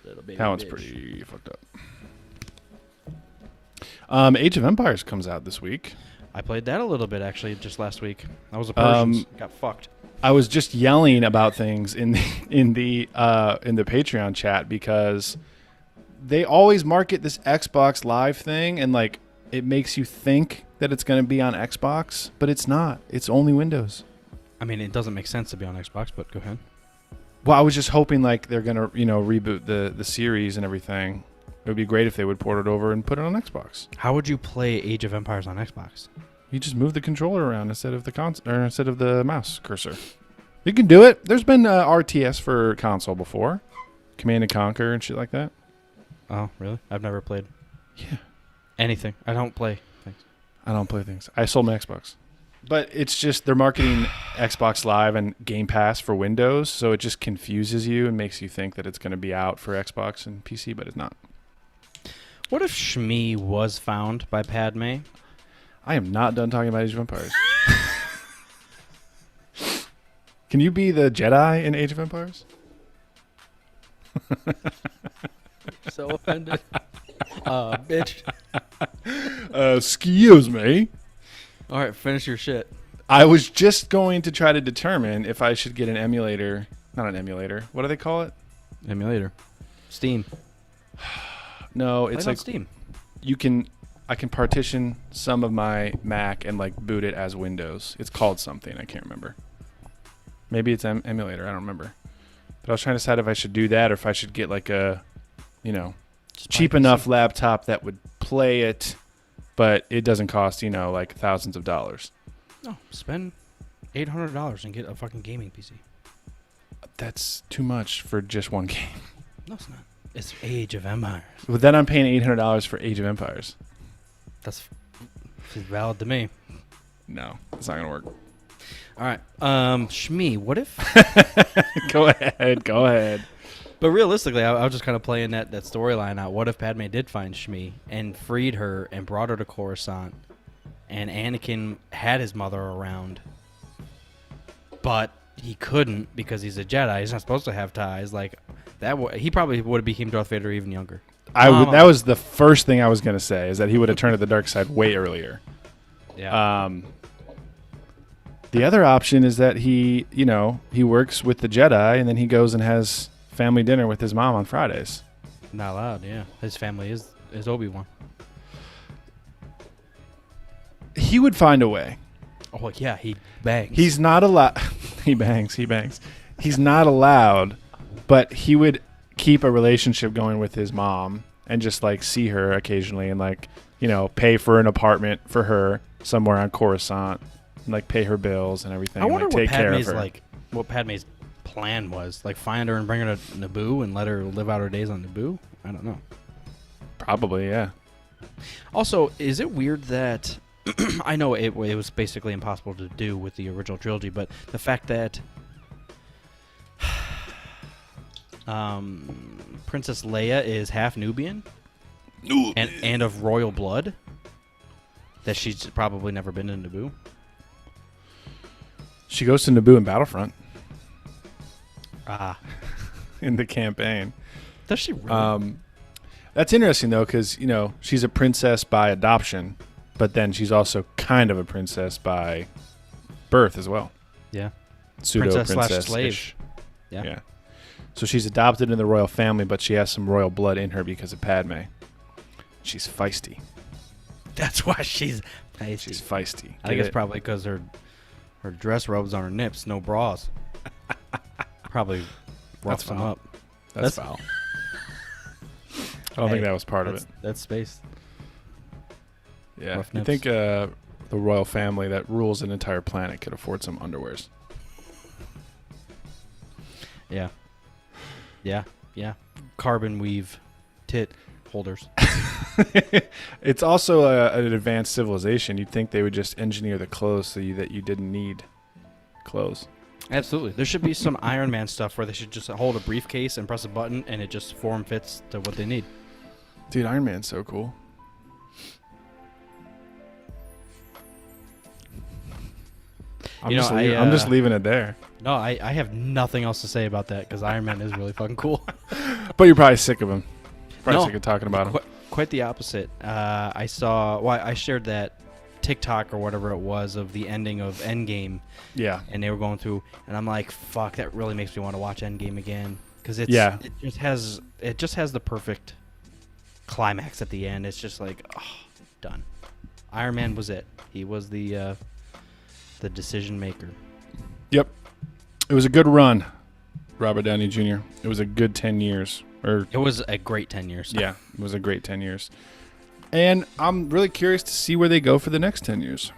Little baby That one's bitch. pretty fucked up. Age of Empires comes out this week. I played that a little bit actually just last week. I was a Persians. Got fucked. I was just yelling about things in the Patreon chat because they always market this Xbox Live thing and like it makes you think that it's going to be on Xbox, but it's not. It's only Windows. I mean, it doesn't make sense to be on Xbox, but go ahead. Well, I was just hoping like they're going to, reboot the series and everything. It would be great if they would port it over and put it on Xbox. How would you play Age of Empires on Xbox? You just move the controller around instead of the mouse cursor. You can do it. There's been RTS for console before, Command and Conquer and shit like that. Oh, really? I've never played Yeah, anything. I don't play things. I don't play things. I sold my Xbox, but it's just they're marketing Xbox Live and Game Pass for Windows, so it just confuses you and makes you think that it's going to be out for Xbox and PC, but it's not. What if Shmi was found by Padme? I am not done talking about Age of Empires. Can you be the Jedi in Age of Empires? So offended. Bitch. Excuse me. All right, finish your shit. I was just going to try to determine if I should get an emulator. Not an emulator. What do they call it? Emulator. Steam. No, Play it's it on like Steam. I can partition some of my Mac and like boot it as Windows. It's called something. I can't remember. Maybe it's emulator. I don't remember. But I was trying to decide if I should do that or if I should get like a, Just cheap buy a enough PC. laptop that would play it, but it doesn't cost, like thousands of dollars. No, spend $800 and get a fucking gaming PC. That's too much for just one game. No, it's not. It's Age of Empires. But then I'm paying $800 for Age of Empires. That's valid to me. No, it's not going to work. All right. Shmi, what if... Go ahead. But realistically, I was just kind of playing that storyline out. What if Padme did find Shmi and freed her and brought her to Coruscant, and Anakin had his mother around, but he couldn't because he's a Jedi. He's not supposed to have ties like that. He probably would have became Darth Vader even younger. That was the first thing I was going to say, is that he would have turned to the dark side way earlier. Yeah. The other option is that he works with the Jedi and then he goes and has family dinner with his mom on Fridays. Not allowed. Yeah. His family is Obi-Wan. He would find a way. Oh yeah, he bangs. He's not allowed. He bangs. He's not allowed, but he would keep a relationship going with his mom and just like see her occasionally and like, pay for an apartment for her somewhere on Coruscant and like pay her bills and everything. I wonder and, what take care of Padme's her. what Padme's plan was. Like find her and bring her to Naboo and let her live out her days on Naboo? I don't know. Probably, yeah. Also, is it weird that I know it was basically impossible to do with the original trilogy, but the fact that Princess Leia is half Nubian and of royal blood, that she's probably never been to Naboo. She goes to Naboo in Battlefront Ah, in the campaign. does she really? That's interesting though, because she's a princess by adoption, but then she's also kind of a princess by birth as well. Yeah. Pseudo Princess / slave. Yeah. So she's adopted in the royal family, but she has some royal blood in her because of Padme. She's feisty. That's why she's feisty. She's feisty. I think it's probably because her dress robes on her nips, no bras. Probably roughs them foul. up. That's foul. I don't think that was part of it. That's space. Yeah. rough You nips. think the royal family that rules an entire planet could afford some underwears? Yeah. Yeah. Carbon weave tit holders. It's also an advanced civilization. You'd think they would just engineer the clothes so that you didn't need clothes. Absolutely. There should be some Iron Man stuff where they should just hold a briefcase and press a button and it just form fits to what they need. Dude, Iron Man's so cool. I'm just leaving it there. No, I have nothing else to say about that because Iron Man is really fucking cool. But you're probably sick of him. Probably No. sick of talking about him. Quite the opposite. I shared that TikTok or whatever it was of the ending of Endgame, Yeah. and they were going through, and I'm like, fuck, that really makes me want to watch Endgame again because it just has the perfect climax at the end. It's just like, oh, done. Iron Man was it. He was the decision maker. Yep. It was a good run, Robert Downey Jr. It was a good 10 years. It was a great 10 years. Yeah, it was a great 10 years. And I'm really curious to see where they go for the next 10 years.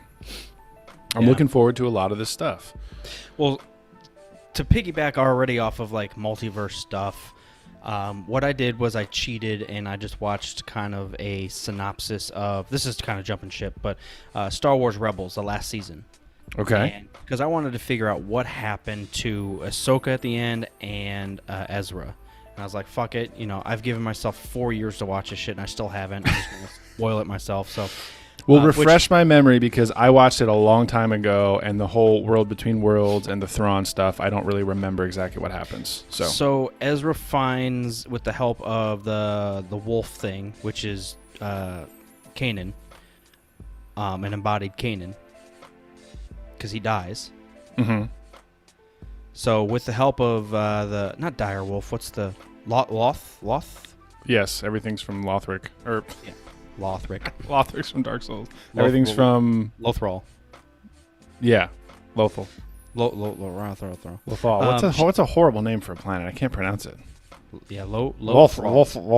I'm looking forward to a lot of this stuff. Well, to piggyback already off of like multiverse stuff, what I did was I cheated and I just watched kind of a synopsis of, this is kind of jumping ship, but Star Wars Rebels, the last season. Okay. Because I wanted to figure out what happened to Ahsoka at the end and Ezra. And I was like, fuck it. I've given myself 4 years to watch this shit and I still haven't. I'm just going to spoil it myself. So, Well, refresh my memory because I watched it a long time ago and the whole World Between Worlds and the Thrawn stuff, I don't really remember exactly what happens. So Ezra finds, with the help of the wolf thing, which is Kanan, an embodied Kanan, because he dies. Mm-hmm. So with the help of the, not dire wolf, what's the Loth? Yes, everything's from Lothric. Lothric. Lothric's from Dark Souls. Everything's from... Lothal. Yeah, Lothal. Lothal. Lothal. What's a horrible name for a planet? I can't pronounce it. Yeah, Lothal.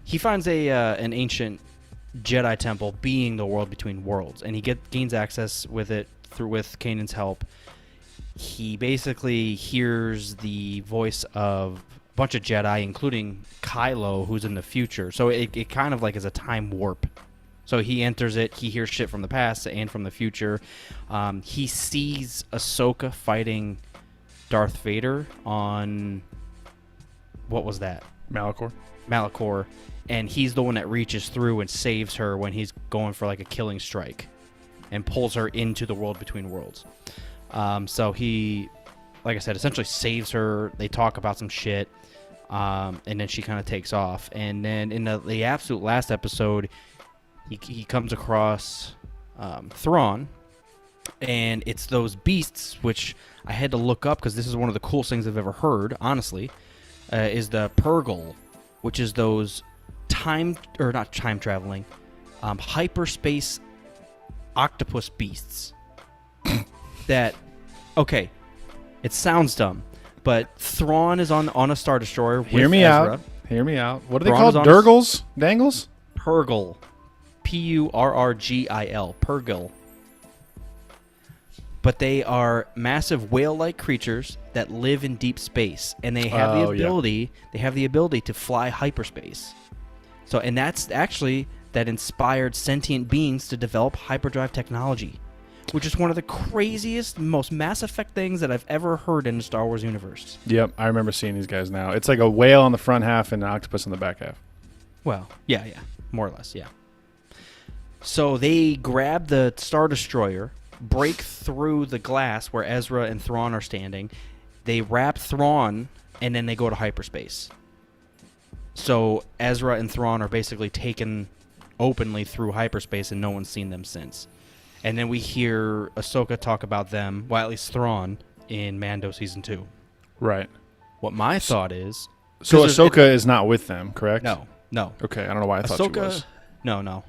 He finds an ancient Jedi temple being the world between worlds, and he gains access with Kanan's help. He basically hears the voice of a bunch of Jedi, including Kylo, who's in the future. So it kind of like is a time warp. So he enters it. He hears shit from the past and from the future. He sees Ahsoka fighting Darth Vader on... What was that? Malachor. And he's the one that reaches through and saves her when he's going for like a killing strike and pulls her into the world between worlds. So he, like I said, essentially saves her. They talk about some shit, and then she kind of takes off. And then in the absolute last episode, he comes across Thrawn, and it's those beasts, which I had to look up because this is one of the coolest things I've ever heard, honestly, is the Purgle, which is those hyperspace octopus beasts. That, okay, it sounds dumb, but Thrawn is on a Star Destroyer with Hear me Ezra. out. What are they Thrawn called? is on Durgles? Dangles? Purgle. Purrgil. Purgle. But they are massive whale-like creatures that live in deep space, and they have the ability to fly hyperspace. So, and that's actually that inspired sentient beings to develop hyperdrive technology, which is one of the craziest, most Mass Effect things that I've ever heard in the Star Wars universe. Yep, I remember seeing these guys now. It's like a whale on the front half and an octopus on the back half. Well, yeah, more or less, yeah. So they grab the Star Destroyer, break through the glass where Ezra and Thrawn are standing. They wrap Thrawn, and then they go to hyperspace. So Ezra and Thrawn are basically taken openly through hyperspace, and no one's seen them since. And then we hear Ahsoka talk about them, well, at least Thrawn, in Mando Season 2. Right. What my thought is... So Ahsoka is not with them, correct? No. Okay, I don't know why I thought she was. No.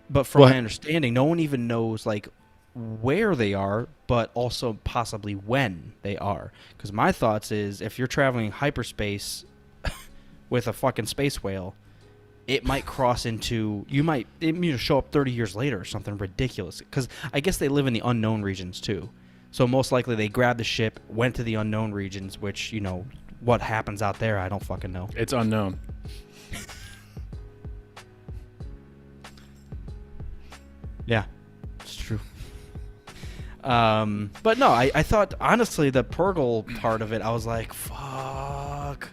But from my understanding, no one even knows, like, where they are, but also possibly when they are. Because my thoughts is, if you're traveling hyperspace with a fucking space whale, it might cross into... It might show up 30 years later or something ridiculous. Because I guess they live in the unknown regions, too. So most likely they grabbed the ship, went to the unknown regions, which, what happens out there, I don't fucking know. It's unknown. Yeah, it's true. But no, I thought, honestly, the Purgle part of it, I was like, fuck.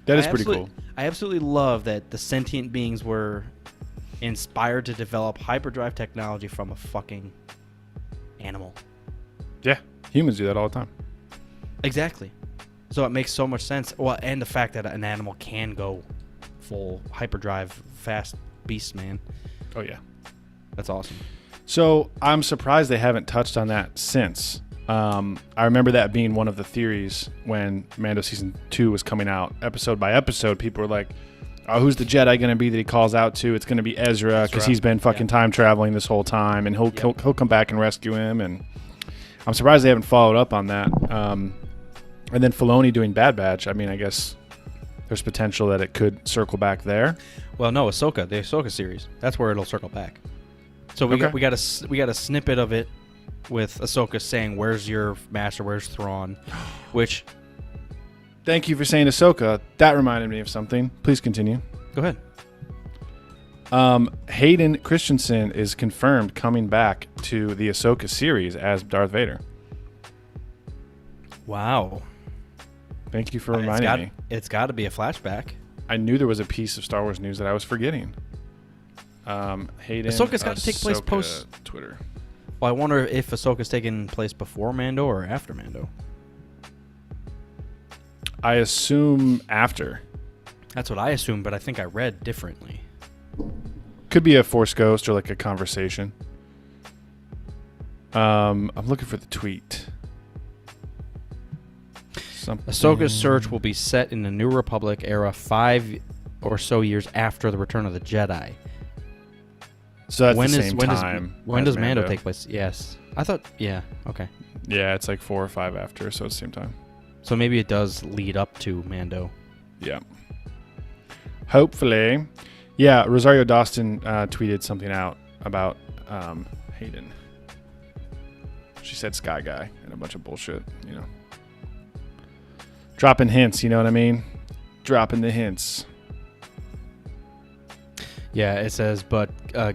That is pretty cool. I absolutely love that the sentient beings were inspired to develop hyperdrive technology from a fucking animal. Yeah, humans do that all the time. Exactly. So it makes so much sense. Well, and the fact that an animal can go full hyperdrive, fast beast, man. Oh, yeah. That's awesome. So I'm surprised they haven't touched on that since. I remember that being one of the theories when Mando Season 2 was coming out. Episode by episode, people were like, oh, who's the Jedi going to be that he calls out to? It's going to be Ezra because he's been fucking time traveling this whole time, and he'll come back and rescue him. And I'm surprised they haven't followed up on that. And then Filoni doing Bad Batch. I mean, I guess there's potential that it could circle back there. Well, no, Ahsoka, the Ahsoka series. That's where it'll circle back. So we got a snippet of it with Ahsoka saying, "Where's your master? Where's Thrawn?" Which. Thank you for saying Ahsoka. That reminded me of something. Please continue. Go ahead. Hayden Christensen is confirmed coming back to the Ahsoka series as Darth Vader. Wow. Thank you for reminding me. It's got to be a flashback. I knew there was a piece of Star Wars news that I was forgetting. Hayden. Ahsoka's got to take place post Twitter. Well, I wonder if Ahsoka's taking place before Mando or after Mando. I assume after. That's what I assume, but I think I read differently. Could be a Force Ghost or like a conversation. I'm looking for the tweet. Ahsoka's search will be set in the New Republic era 5 or so years after the Return of the Jedi. So that's the same time. When does Mando take place? Yes. I thought, yeah, okay. Yeah, it's like 4 or 5 after, so it's the same time. So maybe it does lead up to Mando. Yeah. Hopefully. Yeah, Rosario Dawson tweeted something out about Hayden. She said Sky Guy and a bunch of bullshit, you know. Dropping hints, you know what I mean? Dropping the hints. Yeah, it says, but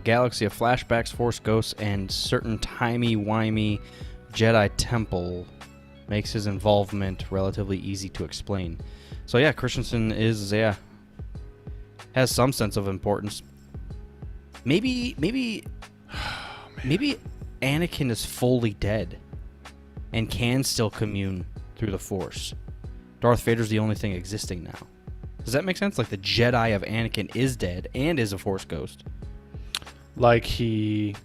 Galaxy of Flashbacks, Force Ghosts, and certain timey-wimey Jedi Temple makes his involvement relatively easy to explain. So yeah, Christensen has some sense of importance. Maybe Anakin is fully dead and can still commune through the Force. Darth Vader's the only thing existing now. Does that make sense? Like the Jedi of Anakin is dead and is a Force ghost. Like he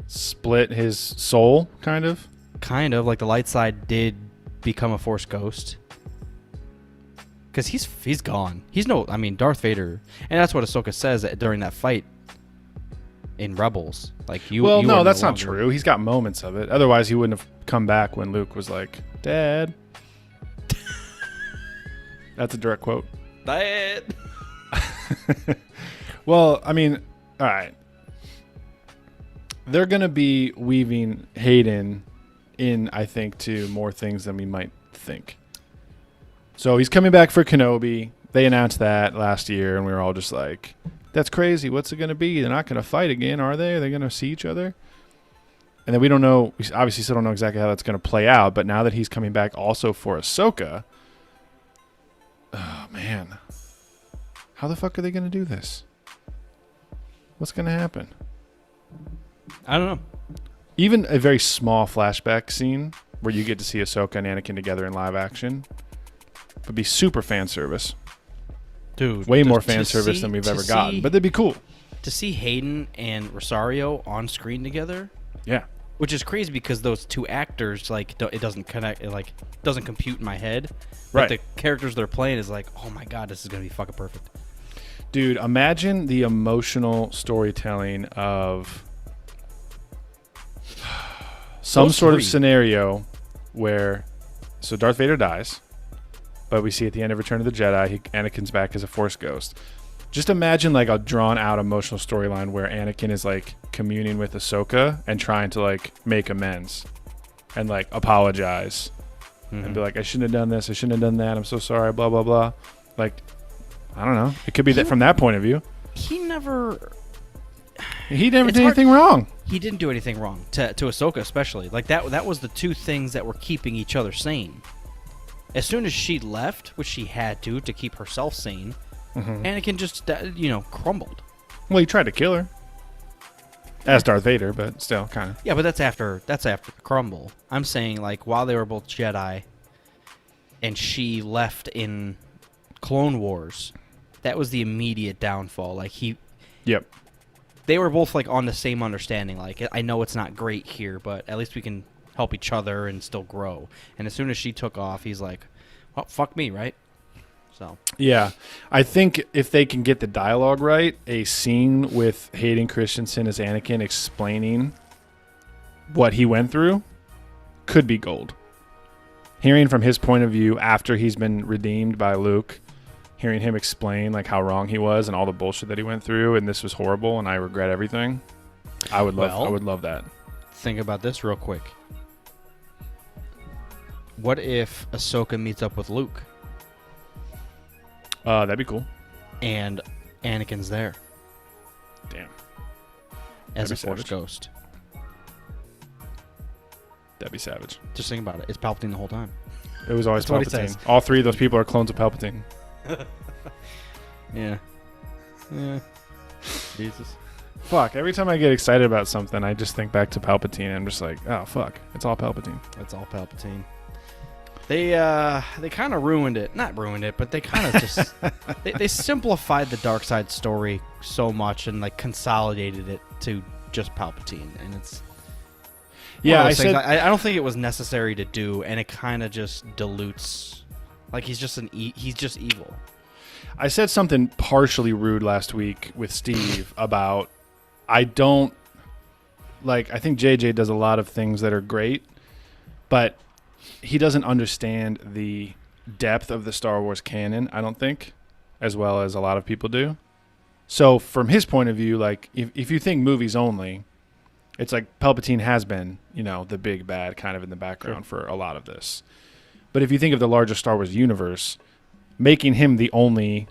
split his soul, kind of? Kind of. Like the light side did become a Force ghost. Because he's gone. Darth Vader. And that's what Ahsoka says during that fight in Rebels. Like no, that's not true. He's got moments of it. Otherwise, he wouldn't have come back when Luke was like, Dad. That's a direct quote. Dad. Well, I mean, all right. They're going to be weaving Hayden in, I think, to more things than we might think. So he's coming back for Kenobi. They announced that last year, and we were all just like, that's crazy. What's it going to be? They're not going to fight again, are they? Are they going to see each other? And then we don't know. We obviously still don't know exactly how that's going to play out. But now that he's coming back also for Ahsoka, oh, man. How the fuck are they going to do this? What's going to happen? I don't know. Even a very small flashback scene where you get to see Ahsoka and Anakin together in live action would be super fan service. Dude. Way more fan service than we've ever gotten. But they'd be cool. To see Hayden and Rosario on screen together. Yeah. Which is crazy because those two actors, like, it doesn't connect, it, like, doesn't compute in my head. Right. But the characters they're playing is like, oh my god, this is going to be fucking perfect. Dude, imagine the emotional storytelling of some sort of scenario where, so Darth Vader dies, but we see at the end of Return of the Jedi, Anakin's back as a Force ghost. Just imagine like a drawn out emotional storyline where Anakin is like communing with Ahsoka and trying to like make amends and like apologize and be like, I shouldn't have done this. I shouldn't have done that. I'm so sorry. Blah, blah, blah. Like, I don't know. It could be that from that point of view. He never did anything wrong. He didn't do anything wrong to Ahsoka, especially. Like that was the two things that were keeping each other sane. As soon as she left, which she had to keep herself sane, Anakin just, crumbled. Well, he tried to kill her. As Darth Vader, but still, kind of. Yeah, but that's after the crumble. I'm saying, like, while they were both Jedi, and she left in Clone Wars, that was the immediate downfall. Like, Yep. they were both, like, on the same understanding. Like, I know it's not great here, but at least we can help each other and still grow. And as soon as she took off, he's like, well, fuck me, right? So. Yeah. I think if they can get the dialogue right, a scene with Hayden Christensen as Anakin explaining what he went through could be gold. Hearing from his point of view after he's been redeemed by Luke, hearing him explain like how wrong he was and all the bullshit that he went through and this was horrible and I regret everything. I would love that. Think about this real quick. What if Ahsoka meets up with Luke? That'd be cool. And Anakin's there Damn. as a That'd be Force savage. ghost. That'd be savage. Just think about it. It's Palpatine the whole time. It was always That's what he Palpatine. says. All three of those people are clones of Palpatine. Yeah. Jesus. Fuck. Every time I get excited about something, I just think back to Palpatine and I'm just like, oh, fuck. It's all Palpatine. That's all Palpatine. They kind of ruined it. Not ruined it, but they kind of just they simplified the dark side story so much and like consolidated it to just Palpatine, and it's Yeah, I don't think it was necessary to do, and it kind of just dilutes. Like he's just he's just evil. I said something partially rude last week with Steve about I think JJ does a lot of things that are great, but he doesn't understand the depth of the Star Wars canon, I don't think, as well as a lot of people do. So from his point of view, like if you think movies only, it's like Palpatine has been, the big bad kind of in the background for a lot of this. But if you think of the larger Star Wars universe, making him the only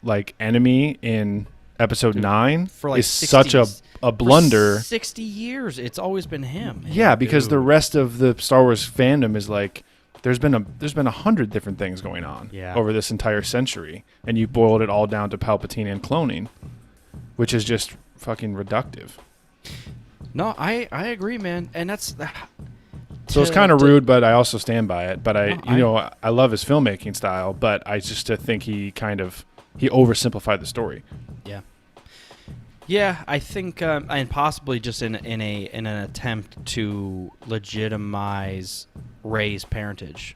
like enemy in Episode 9 for like is such a blunder. For 60 years, it's always been him. Yeah, because the rest of the Star Wars fandom is like, there's been 100 different things going on over this entire century, and you boiled it all down to Palpatine and cloning, which is just fucking reductive. No, I agree, man, and that's. So it's kind of rude, but I also stand by it. But I love his filmmaking style, but I just think he oversimplified the story. Yeah. Yeah, I think, and possibly just in an attempt to legitimize Rey's parentage.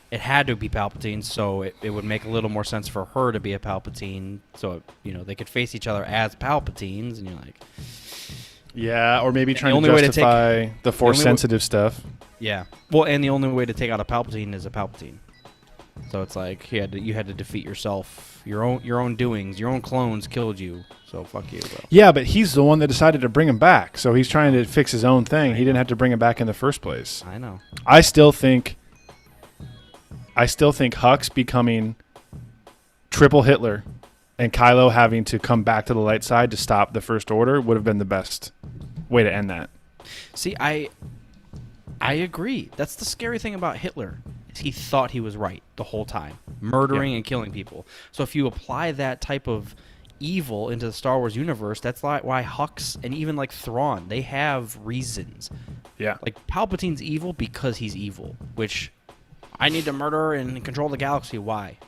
It had to be Palpatine, so it would make a little more sense for her to be a Palpatine, so they could face each other as Palpatines, and you're like, yeah, or maybe trying to justify the Force-sensitive stuff. Yeah, well, and the only way to take out a Palpatine is a Palpatine. So it's like you had to defeat yourself, your own doings, your own clones killed you. So fuck you, bro. Yeah, but he's the one that decided to bring him back. So he's trying to fix his own thing. He didn't have to bring him back in the first place. I know. I still think Hux becoming triple Hitler and Kylo having to come back to the light side to stop the First Order would have been the best way to end that. See, I agree. That's the scary thing about Hitler. He thought he was right the whole time, murdering and killing people. So if you apply that type of evil into the Star Wars universe, that's why Hux and even like Thrawn, they have reasons. Yeah. Like Palpatine's evil because he's evil, which I need to murder and control the galaxy. Why?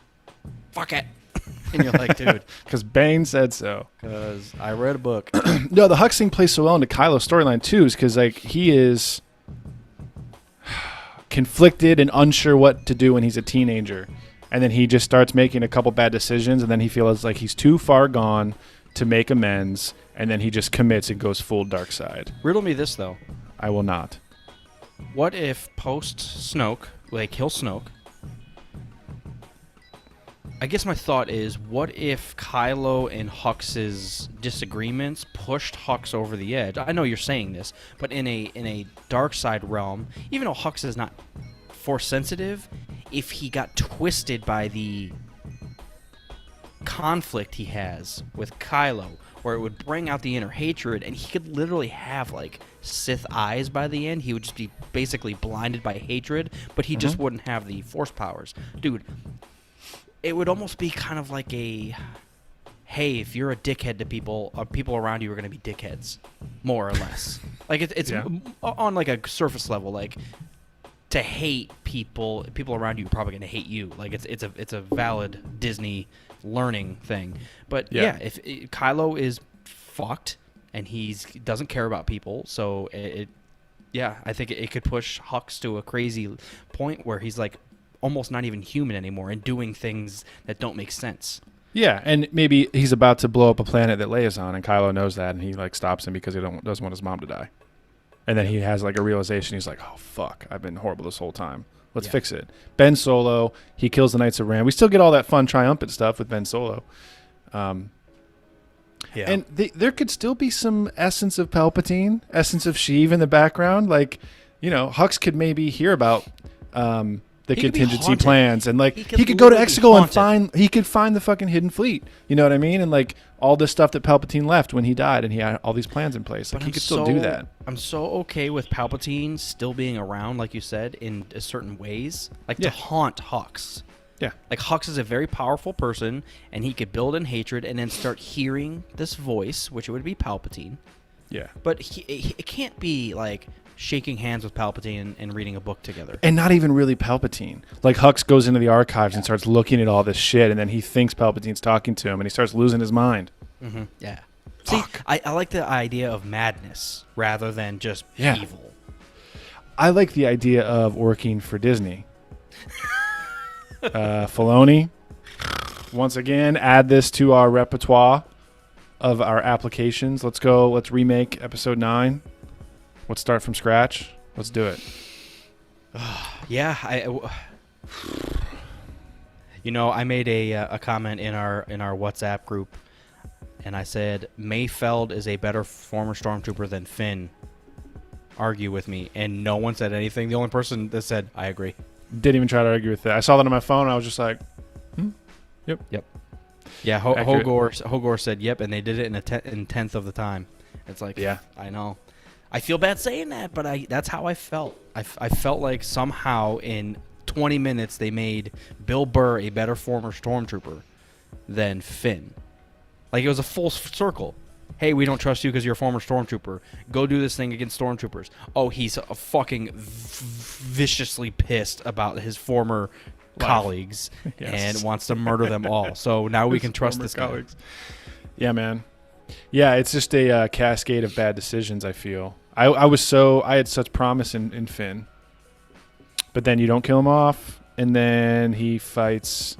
Fuck it. And you're like, dude. Because Bane said so. Because I read a book. No, the Hux thing plays so well into Kylo's storyline too, is because like he is conflicted and unsure what to do when he's a teenager, and then he just starts making a couple bad decisions, and then he feels like he's too far gone to make amends, and then he just commits and goes full dark side. Riddle me this though. I will not. What if post Snoke, they kill Snoke? I guess my thought is, what if Kylo and Hux's disagreements pushed Hux over the edge? I know you're saying this, but in a dark side realm, even though Hux is not Force sensitive, if he got twisted by the conflict he has with Kylo, where it would bring out the inner hatred, and he could literally have like Sith eyes by the end. He would just be basically blinded by hatred, but he just wouldn't have the Force powers. Dude, it would almost be kind of like a, hey, if you're a dickhead to people, people around you are going to be dickheads, more or less. Like it's on like a surface level, like to hate people around you are probably going to hate you. Like it's a valid Disney learning thing. But yeah, if Kylo is fucked and he doesn't care about people, so I think it could push Hux to a crazy point where he's like almost not even human anymore and doing things that don't make sense. Yeah, and maybe he's about to blow up a planet that Leia's on, and Kylo knows that, and he like stops him because he doesn't want his mom to die. And then he has like a realization. He's like, "Oh fuck, I've been horrible this whole time. Let's fix it." Ben Solo, he kills the Knights of Ren. We still get all that fun triumphant stuff with Ben Solo. And there could still be some essence of Palpatine, essence of Sheev in the background. Like, Hux could maybe hear about the contingency plans, and like he could go to Exegol and find the fucking hidden fleet. You know what I mean? And like all this stuff that Palpatine left when he died, and he had all these plans in place. Like he could still do that. I'm so okay with Palpatine still being around, like you said, in certain ways, like to haunt Hux. Yeah, like Hux is a very powerful person, and he could build in hatred and then start hearing this voice, which would be Palpatine. Yeah, but it can't be like shaking hands with Palpatine and reading a book together. And not even really Palpatine. Like Hux goes into the archives and starts looking at all this shit, and then he thinks Palpatine's talking to him, and he starts losing his mind. Mm-hmm. Yeah. See, I like the idea of madness rather than just evil. I like the idea of working for Disney. Filoni, once again, add this to our repertoire of our applications. Let's go. Let's remake Episode 9. Let's start from scratch. Let's do it. Yeah, I made a comment in our WhatsApp group, and I said Mayfeld is a better former stormtrooper than Finn. Argue with me, and no one said anything. The only person that said I agree. Didn't even try to argue with that. I saw that on my phone, and I was just like, yep. Yeah, Hogor said yep, and they did it in in 10th of the time. It's like, yeah, I know. I feel bad saying that, but that's how I felt. I felt like somehow in 20 minutes they made Bill Burr a better former stormtrooper than Finn. Like it was a full circle. Hey, we don't trust you because you're a former stormtrooper. Go do this thing against stormtroopers. Oh, he's fucking viciously pissed about his former colleagues and wants to murder them all. So now we can trust this guy. Yeah, man. Yeah, it's just a cascade of bad decisions, I feel. I had such promise in Finn. But then you don't kill him off, and then he fights.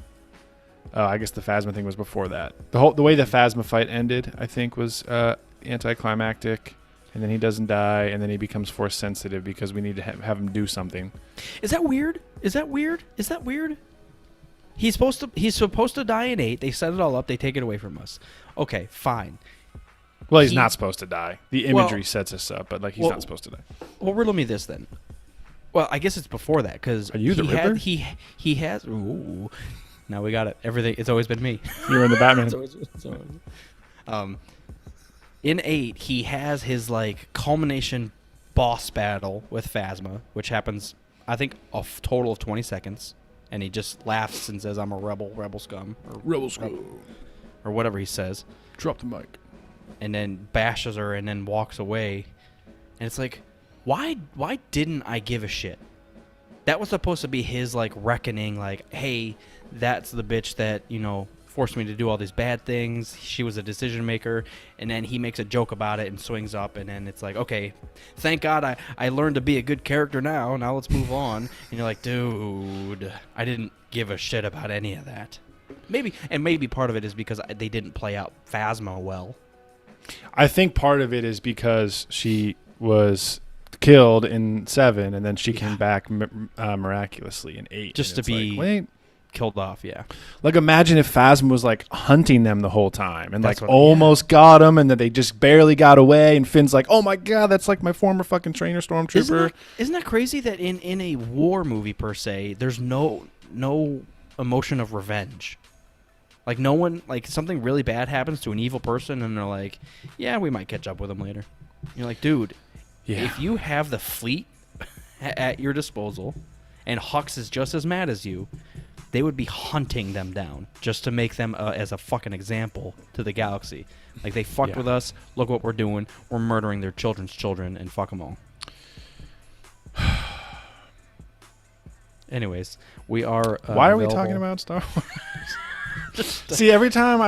I guess the Phasma thing was before that. The way the Phasma fight ended, I think, was anticlimactic, and then he doesn't die, and then he becomes force sensitive because we need to have him do something. Is that weird? He's supposed to die in 8. They set it all up. They take it away from us. Okay, fine. Well, he's not supposed to die. The imagery sets us up, but like he's not supposed to die. Well, riddle me this then. Well, I guess it's before that because are you the Ripper? He has. Ooh, now we got it. Everything. It's always been me. You were in the Batman. it's always, in 8, he has his like culmination boss battle with Phasma, which happens, I think, a total of 20 seconds, and he just laughs and says, "I'm a rebel scum," or whatever he says. Drop the mic. And then bashes her and then walks away. And it's like, why didn't I give a shit? That was supposed to be his like reckoning, like, hey, that's the bitch that, forced me to do all these bad things. She was a decision maker. And then he makes a joke about it and swings up, and then it's like, okay, thank God I learned to be a good character now let's move on. And you're like, dude, I didn't give a shit about any of that. Maybe part of it is because they didn't play out Phasma well. I think part of it is because she was killed in 7, and then she came back miraculously in 8. Just to be killed off, yeah. Like, imagine if Phasma was, like, hunting them the whole time and, almost got them, and then they just barely got away, and Finn's like, oh, my God, that's, like, my former fucking trainer stormtrooper. Isn't that crazy that in a war movie, per se, there's no emotion of revenge? Like, no one, like, something really bad happens to an evil person, and they're like, yeah, we might catch up with him later. And you're like, dude, Yeah. If you have the fleet at your disposal, and Hux is just as mad as you, they would be hunting them down just to make them as a fucking example to the galaxy. Like, they fucked with us. Look what we're doing. We're murdering their children's children, and fuck them all. Anyways, we are. Why are we talking about Star Wars? See, every time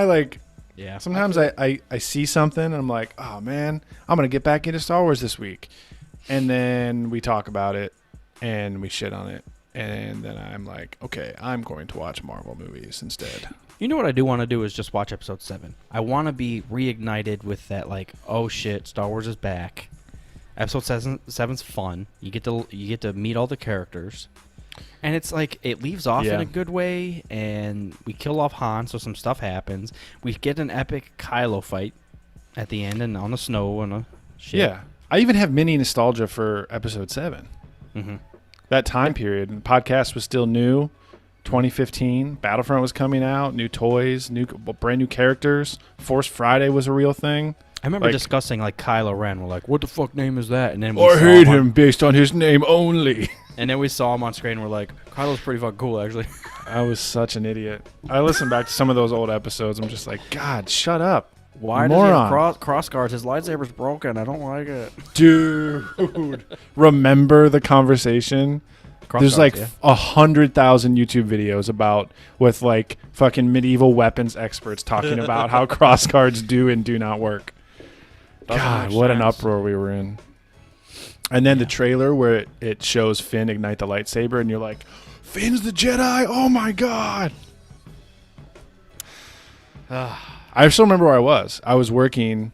Yeah. sometimes I see something and I'm like, oh man, I'm gonna get back into Star Wars this week, and then we talk about it and we shit on it, and then I'm like, okay, I'm going to watch Marvel movies instead. You know what I do want to do is just watch episode 7. I want to be reignited with that, like, oh shit, Star Wars is back. Episode 7's fun. You get to meet all the characters, and it's like it leaves off in a good way. And we kill off Han, so some stuff happens. We get an epic Kylo fight at the end, and on the snow and shit. Yeah, I even have mini nostalgia for episode 7. Mm-hmm. That time period, the podcast was still new. 2015, Battlefront was coming out, new toys, brand new characters. Force Friday was a real thing. I remember discussing like Kylo Ren. We're like, "What the fuck name is that?" And then I hate him based on his name only. And then we saw him on screen. We're like, "Kylo's pretty fucking cool, actually." I was such an idiot. I listened back to some of those old episodes. I'm just like, God, shut up. Why does he have cross guards? His lightsaber's broken. I don't like it. Dude, remember the conversation? There's like 100,000 YouTube videos with like fucking medieval weapons experts talking about how cross guards do and do not work. God, what an uproar we were in. And then the trailer where it shows Finn ignite the lightsaber, and you're like, Finn's the Jedi? Oh my God. I still remember where I was. I was working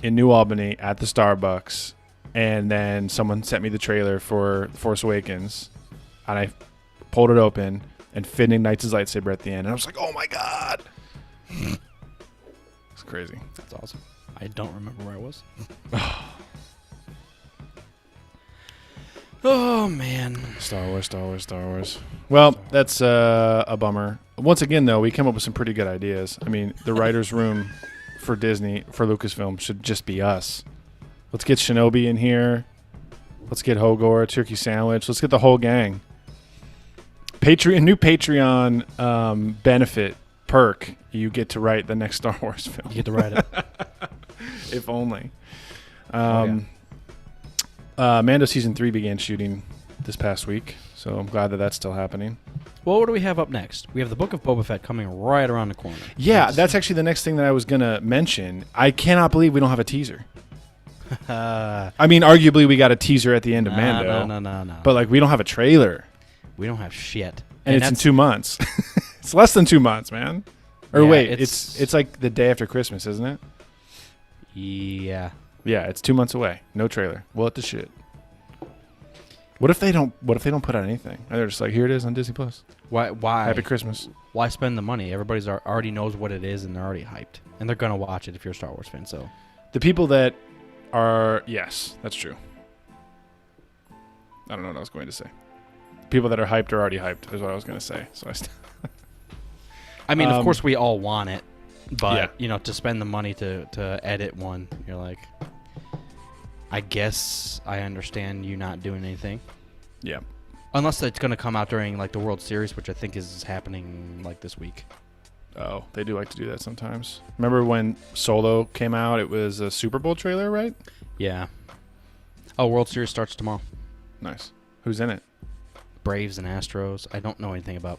in New Albany at the Starbucks, and then someone sent me the trailer for Force Awakens, and I pulled it open, and Finn ignites his lightsaber at the end, and I was like, oh my God. It's crazy. That's awesome. I don't remember where I was. Oh, man. Star Wars. Well, that's a bummer. Once again, though, we came up with some pretty good ideas. I mean, the writer's room for Disney, for Lucasfilm, should just be us. Let's get Shinobi in here. Let's get Hogor, Turkey Sandwich. Let's get the whole gang. New Patreon benefit perk. You get to write the next Star Wars film. You get to write it. If only. Mando Season 3 began shooting this past week, so I'm glad that that's still happening. Well, what do we have up next? We have the Book of Boba Fett coming right around the corner. Yeah, that's actually the next thing that I was going to mention. I cannot believe we don't have a teaser. I mean, arguably we got a teaser at the end of Mando. No. But, like, we don't have a trailer. We don't have shit. And it's in 2 months. It's less than 2 months, man. Or yeah, wait, it's like the day after Christmas, isn't it? Yeah. Yeah, it's 2 months away. No trailer. What the shit? What if they don't put out anything? And they're just like, here it is on Disney Plus. Why? Happy Christmas. Why spend the money? Everybody's already knows what it is, and they're already hyped, and they're gonna watch it if you're a Star Wars fan. So, the people that are that's true. I don't know what I was going to say. People that are hyped are already hyped is what I was going to say. So I mean, of course, we all want it, but to spend the money to edit one, you're like, I guess I understand you not doing anything. Yeah. Unless it's going to come out during like the World Series, which I think is happening like this week. Oh, they do like to do that sometimes. Remember when Solo came out? It was a Super Bowl trailer, right? Yeah. Oh, World Series starts tomorrow. Nice. Who's in it? Braves and Astros. I don't know anything about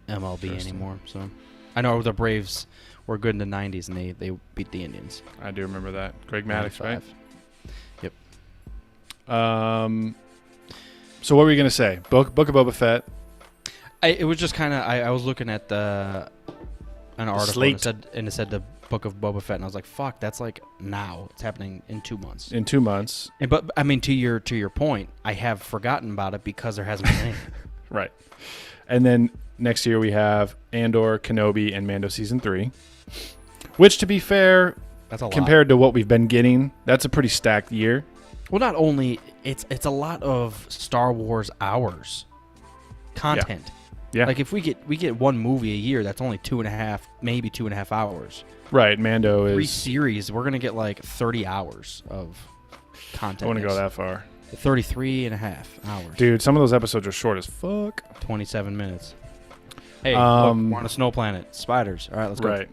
MLB anymore, so I know the Braves were good in the 90s, and they beat the Indians. I do remember that. Greg Maddux, right? Yep. So what were you going to say? Book of Boba Fett. It was just kind of, I was looking at an article, and it said the Book of Boba Fett, and I was like, fuck, that's like now. It's happening in 2 months. In 2 months. But I mean, to your point, I have forgotten about it because there hasn't been anything. Right. And then next year we have Andor, Kenobi, and Mando Season 3. Which, to be fair, that's a lot. Compared to what we've been getting, that's a pretty stacked year. Well, not only, it's a lot of Star Wars hours content. Yeah. Like if we get one movie a year, that's only 2.5, maybe 2.5 hours. Right, Mando is 3 series. We're gonna get like 30 hours of content I wouldn't is. go that far. 33 and a half hours. Dude, some of those episodes are short as fuck. 27 minutes. Hey, Um, look, we're on a snow planet. Spiders. All right, let's go. Right.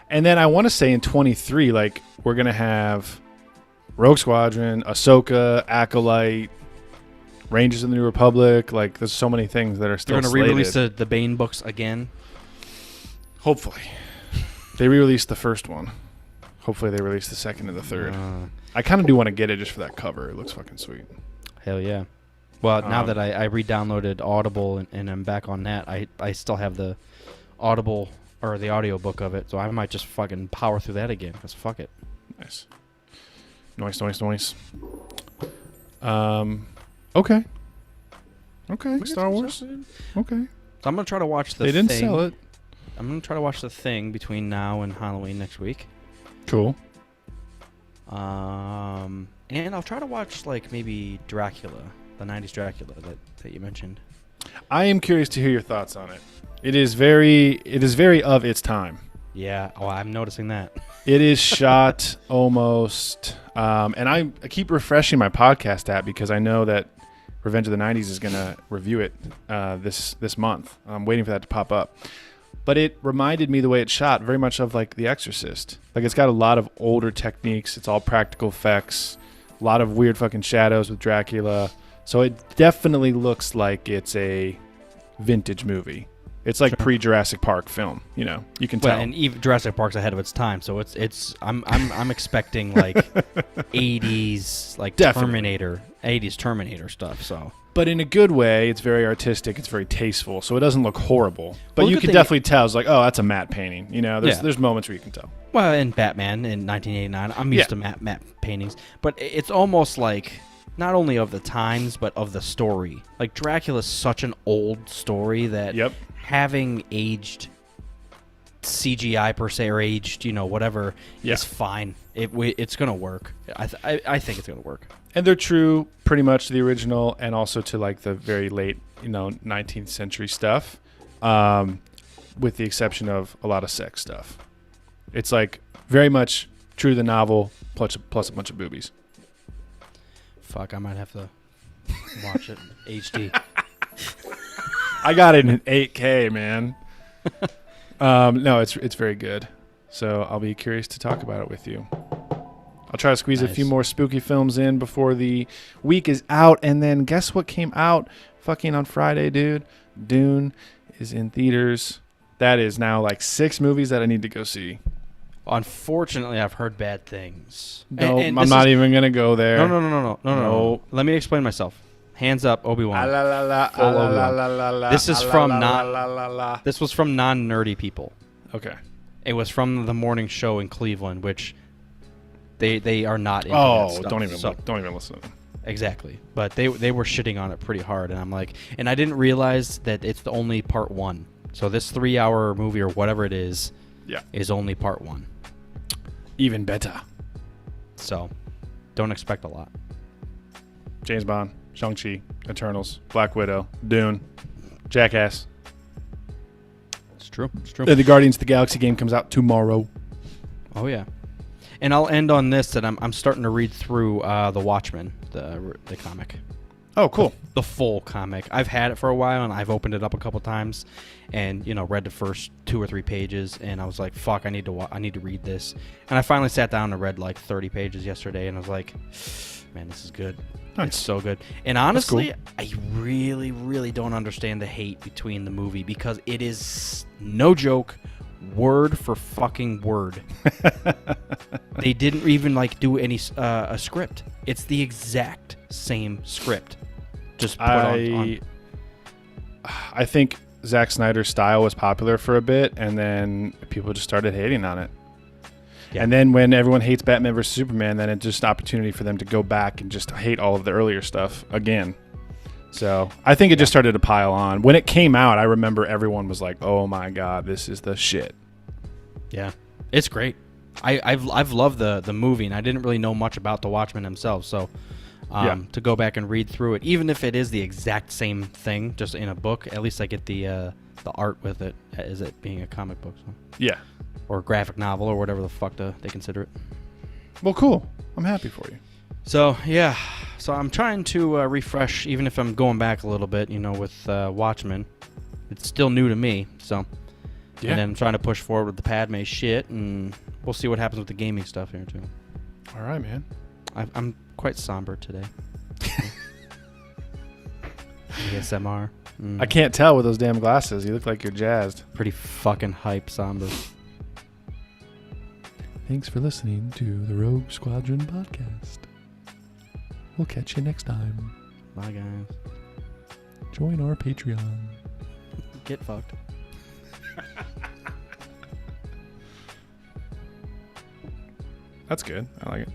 And then I want to say in 23, like, we're going to have Rogue Squadron, Ahsoka, Acolyte, Rangers of the New Republic. Like, there's so many things that are still They're going to re-release slated. the Bane books again. Hopefully. They re-released the first one. Hopefully they release the second and the third. I kind of do want to get it just for that cover. It looks fucking sweet. Hell yeah. Well, now that I re-downloaded Audible and I'm back on that, I still have the Audible or the audio book of it, so I might just fucking power through that again. Cause fuck it. Nice. Noise. Okay. Okay, Star Wars. Okay. So I'm gonna try to watch the. They didn't Thing. sell it. I'm gonna try to watch The Thing between now and Halloween next week. Cool. And I'll try to watch like maybe Dracula, the '90s Dracula that you mentioned. I am curious to hear your thoughts on it. It is very of its time. Yeah. Oh, I'm noticing that. It is shot almost, and I keep refreshing my podcast app because I know that Revenge of the '90s is going to review it this month. I'm waiting for that to pop up. But it reminded me the way it's shot very much of like The Exorcist. Like it's got a lot of older techniques. It's all practical effects. A lot of weird fucking shadows with Dracula. So it definitely looks like it's a vintage movie. It's like pre-Jurassic Park film, you know. You can tell. Well, and even Jurassic Park's ahead of its time, so it's I'm expecting like 80s like Definitely. Terminator stuff. So, but in a good way, it's very artistic. It's very tasteful, so it doesn't look horrible. But Well, the you good can thing- definitely tell. It's like, oh, that's a matte painting. You know, Yeah. there's moments where you can tell. well, in Batman in 1989, I'm used to matte paintings, but it's almost like not only of the times but of the story. Like Dracula's such an old story that Yep. having aged CGI per se or aged, whatever, Yeah. is fine. It's gonna work. I think it's gonna work. And they're true pretty much to the original and also to like the very late, 19th century stuff, with the exception of a lot of sex stuff. It's like very much true to the novel plus a bunch of boobies. Fuck, I might have to watch it HD. I got it in 8K, man. No, it's very good. So I'll be curious to talk about it with you. I'll try to squeeze a few Nice. more spooky films in before the week is out. And then guess what came out fucking on Friday, dude? Dune is in theaters. That is now like 6 movies that I need to go see. Unfortunately, I've heard bad things. No, And I'm this not is- even going to go there. No. Let me explain myself. Hands up, Obi-Wan. Full Obi-Wan. This is from not. This was from non-nerdy people. Okay. It was from the morning show in Cleveland, which they are not into that Oh, stuff. don't even So- listen to them. Exactly. But they were shitting on it pretty hard, and I'm like, and I didn't realize that it's the only part 1. So this 3-hour movie or whatever it is only part 1. Even better. So don't expect a lot. James Bond, Shang-Chi, Eternals, Black Widow, Dune, Jackass. It's true. It's true. The Guardians of the Galaxy game comes out tomorrow. Oh yeah. And I'll end on this that I'm starting to read through The Watchmen, the comic. Oh, cool. The full comic. I've had it for a while, and I've opened it up a couple times, and read the first 2 or 3 pages, and I was like, "Fuck, I need to read this." And I finally sat down and read like 30 pages yesterday, and I was like, "Man, this is good. Nice. It's so good." And honestly, cool. I really, really don't understand the hate between the movie because it is no joke, word for fucking word. They didn't even like do any a script. It's the exact same script. Just put on. I think Zack Snyder's style was popular for a bit, and then people just started hating on it. Yeah. And then when everyone hates Batman vs. Superman, then it's just an opportunity for them to go back and just hate all of the earlier stuff again. So I think it just started to pile on. When it came out, I remember everyone was like, "Oh my god, this is the shit." Yeah, it's great. I've loved the movie, and I didn't really know much about the Watchmen himself, so to go back and read through it, even if it is the exact same thing, just in a book, at least I get the art with it, as it being a comic book, so. Yeah. Or graphic novel, or whatever the fuck they consider it. Well, cool. I'm happy for you. So yeah, so I'm trying to refresh, even if I'm going back a little bit, with Watchmen. It's still new to me, so. Yeah. And then I'm trying to push forward with the Padme shit, and we'll see what happens with the gaming stuff here too. All right, man. I'm quite somber today. ASMR. I can't tell with those damn glasses. You look like you're jazzed. Pretty fucking hype somber. Thanks for listening to the Rogue Squadron podcast. We'll catch you next time. Bye, guys. Join our Patreon. Get fucked. That's good. I like it.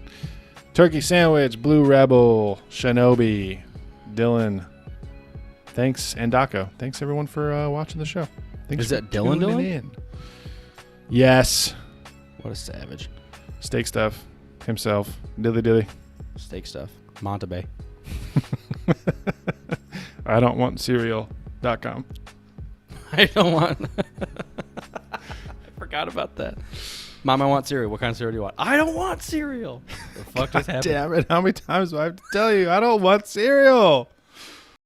Turkey Sandwich, Blue Rebel, Shinobi, Dylan. Thanks, and Daco. Thanks, everyone, for watching the show. Thanks Is for that Dylan tuning Dylan? in. Yes. What a savage. Steak stuff. Himself. Dilly dilly. Steak stuff. Montabay. I don't want cereal.com. I don't want. I forgot about that. Mom, I want cereal. What kind of cereal do you want? I don't want cereal. The fuck just happened? Damn it. How many times do I have to tell you? I don't want cereal.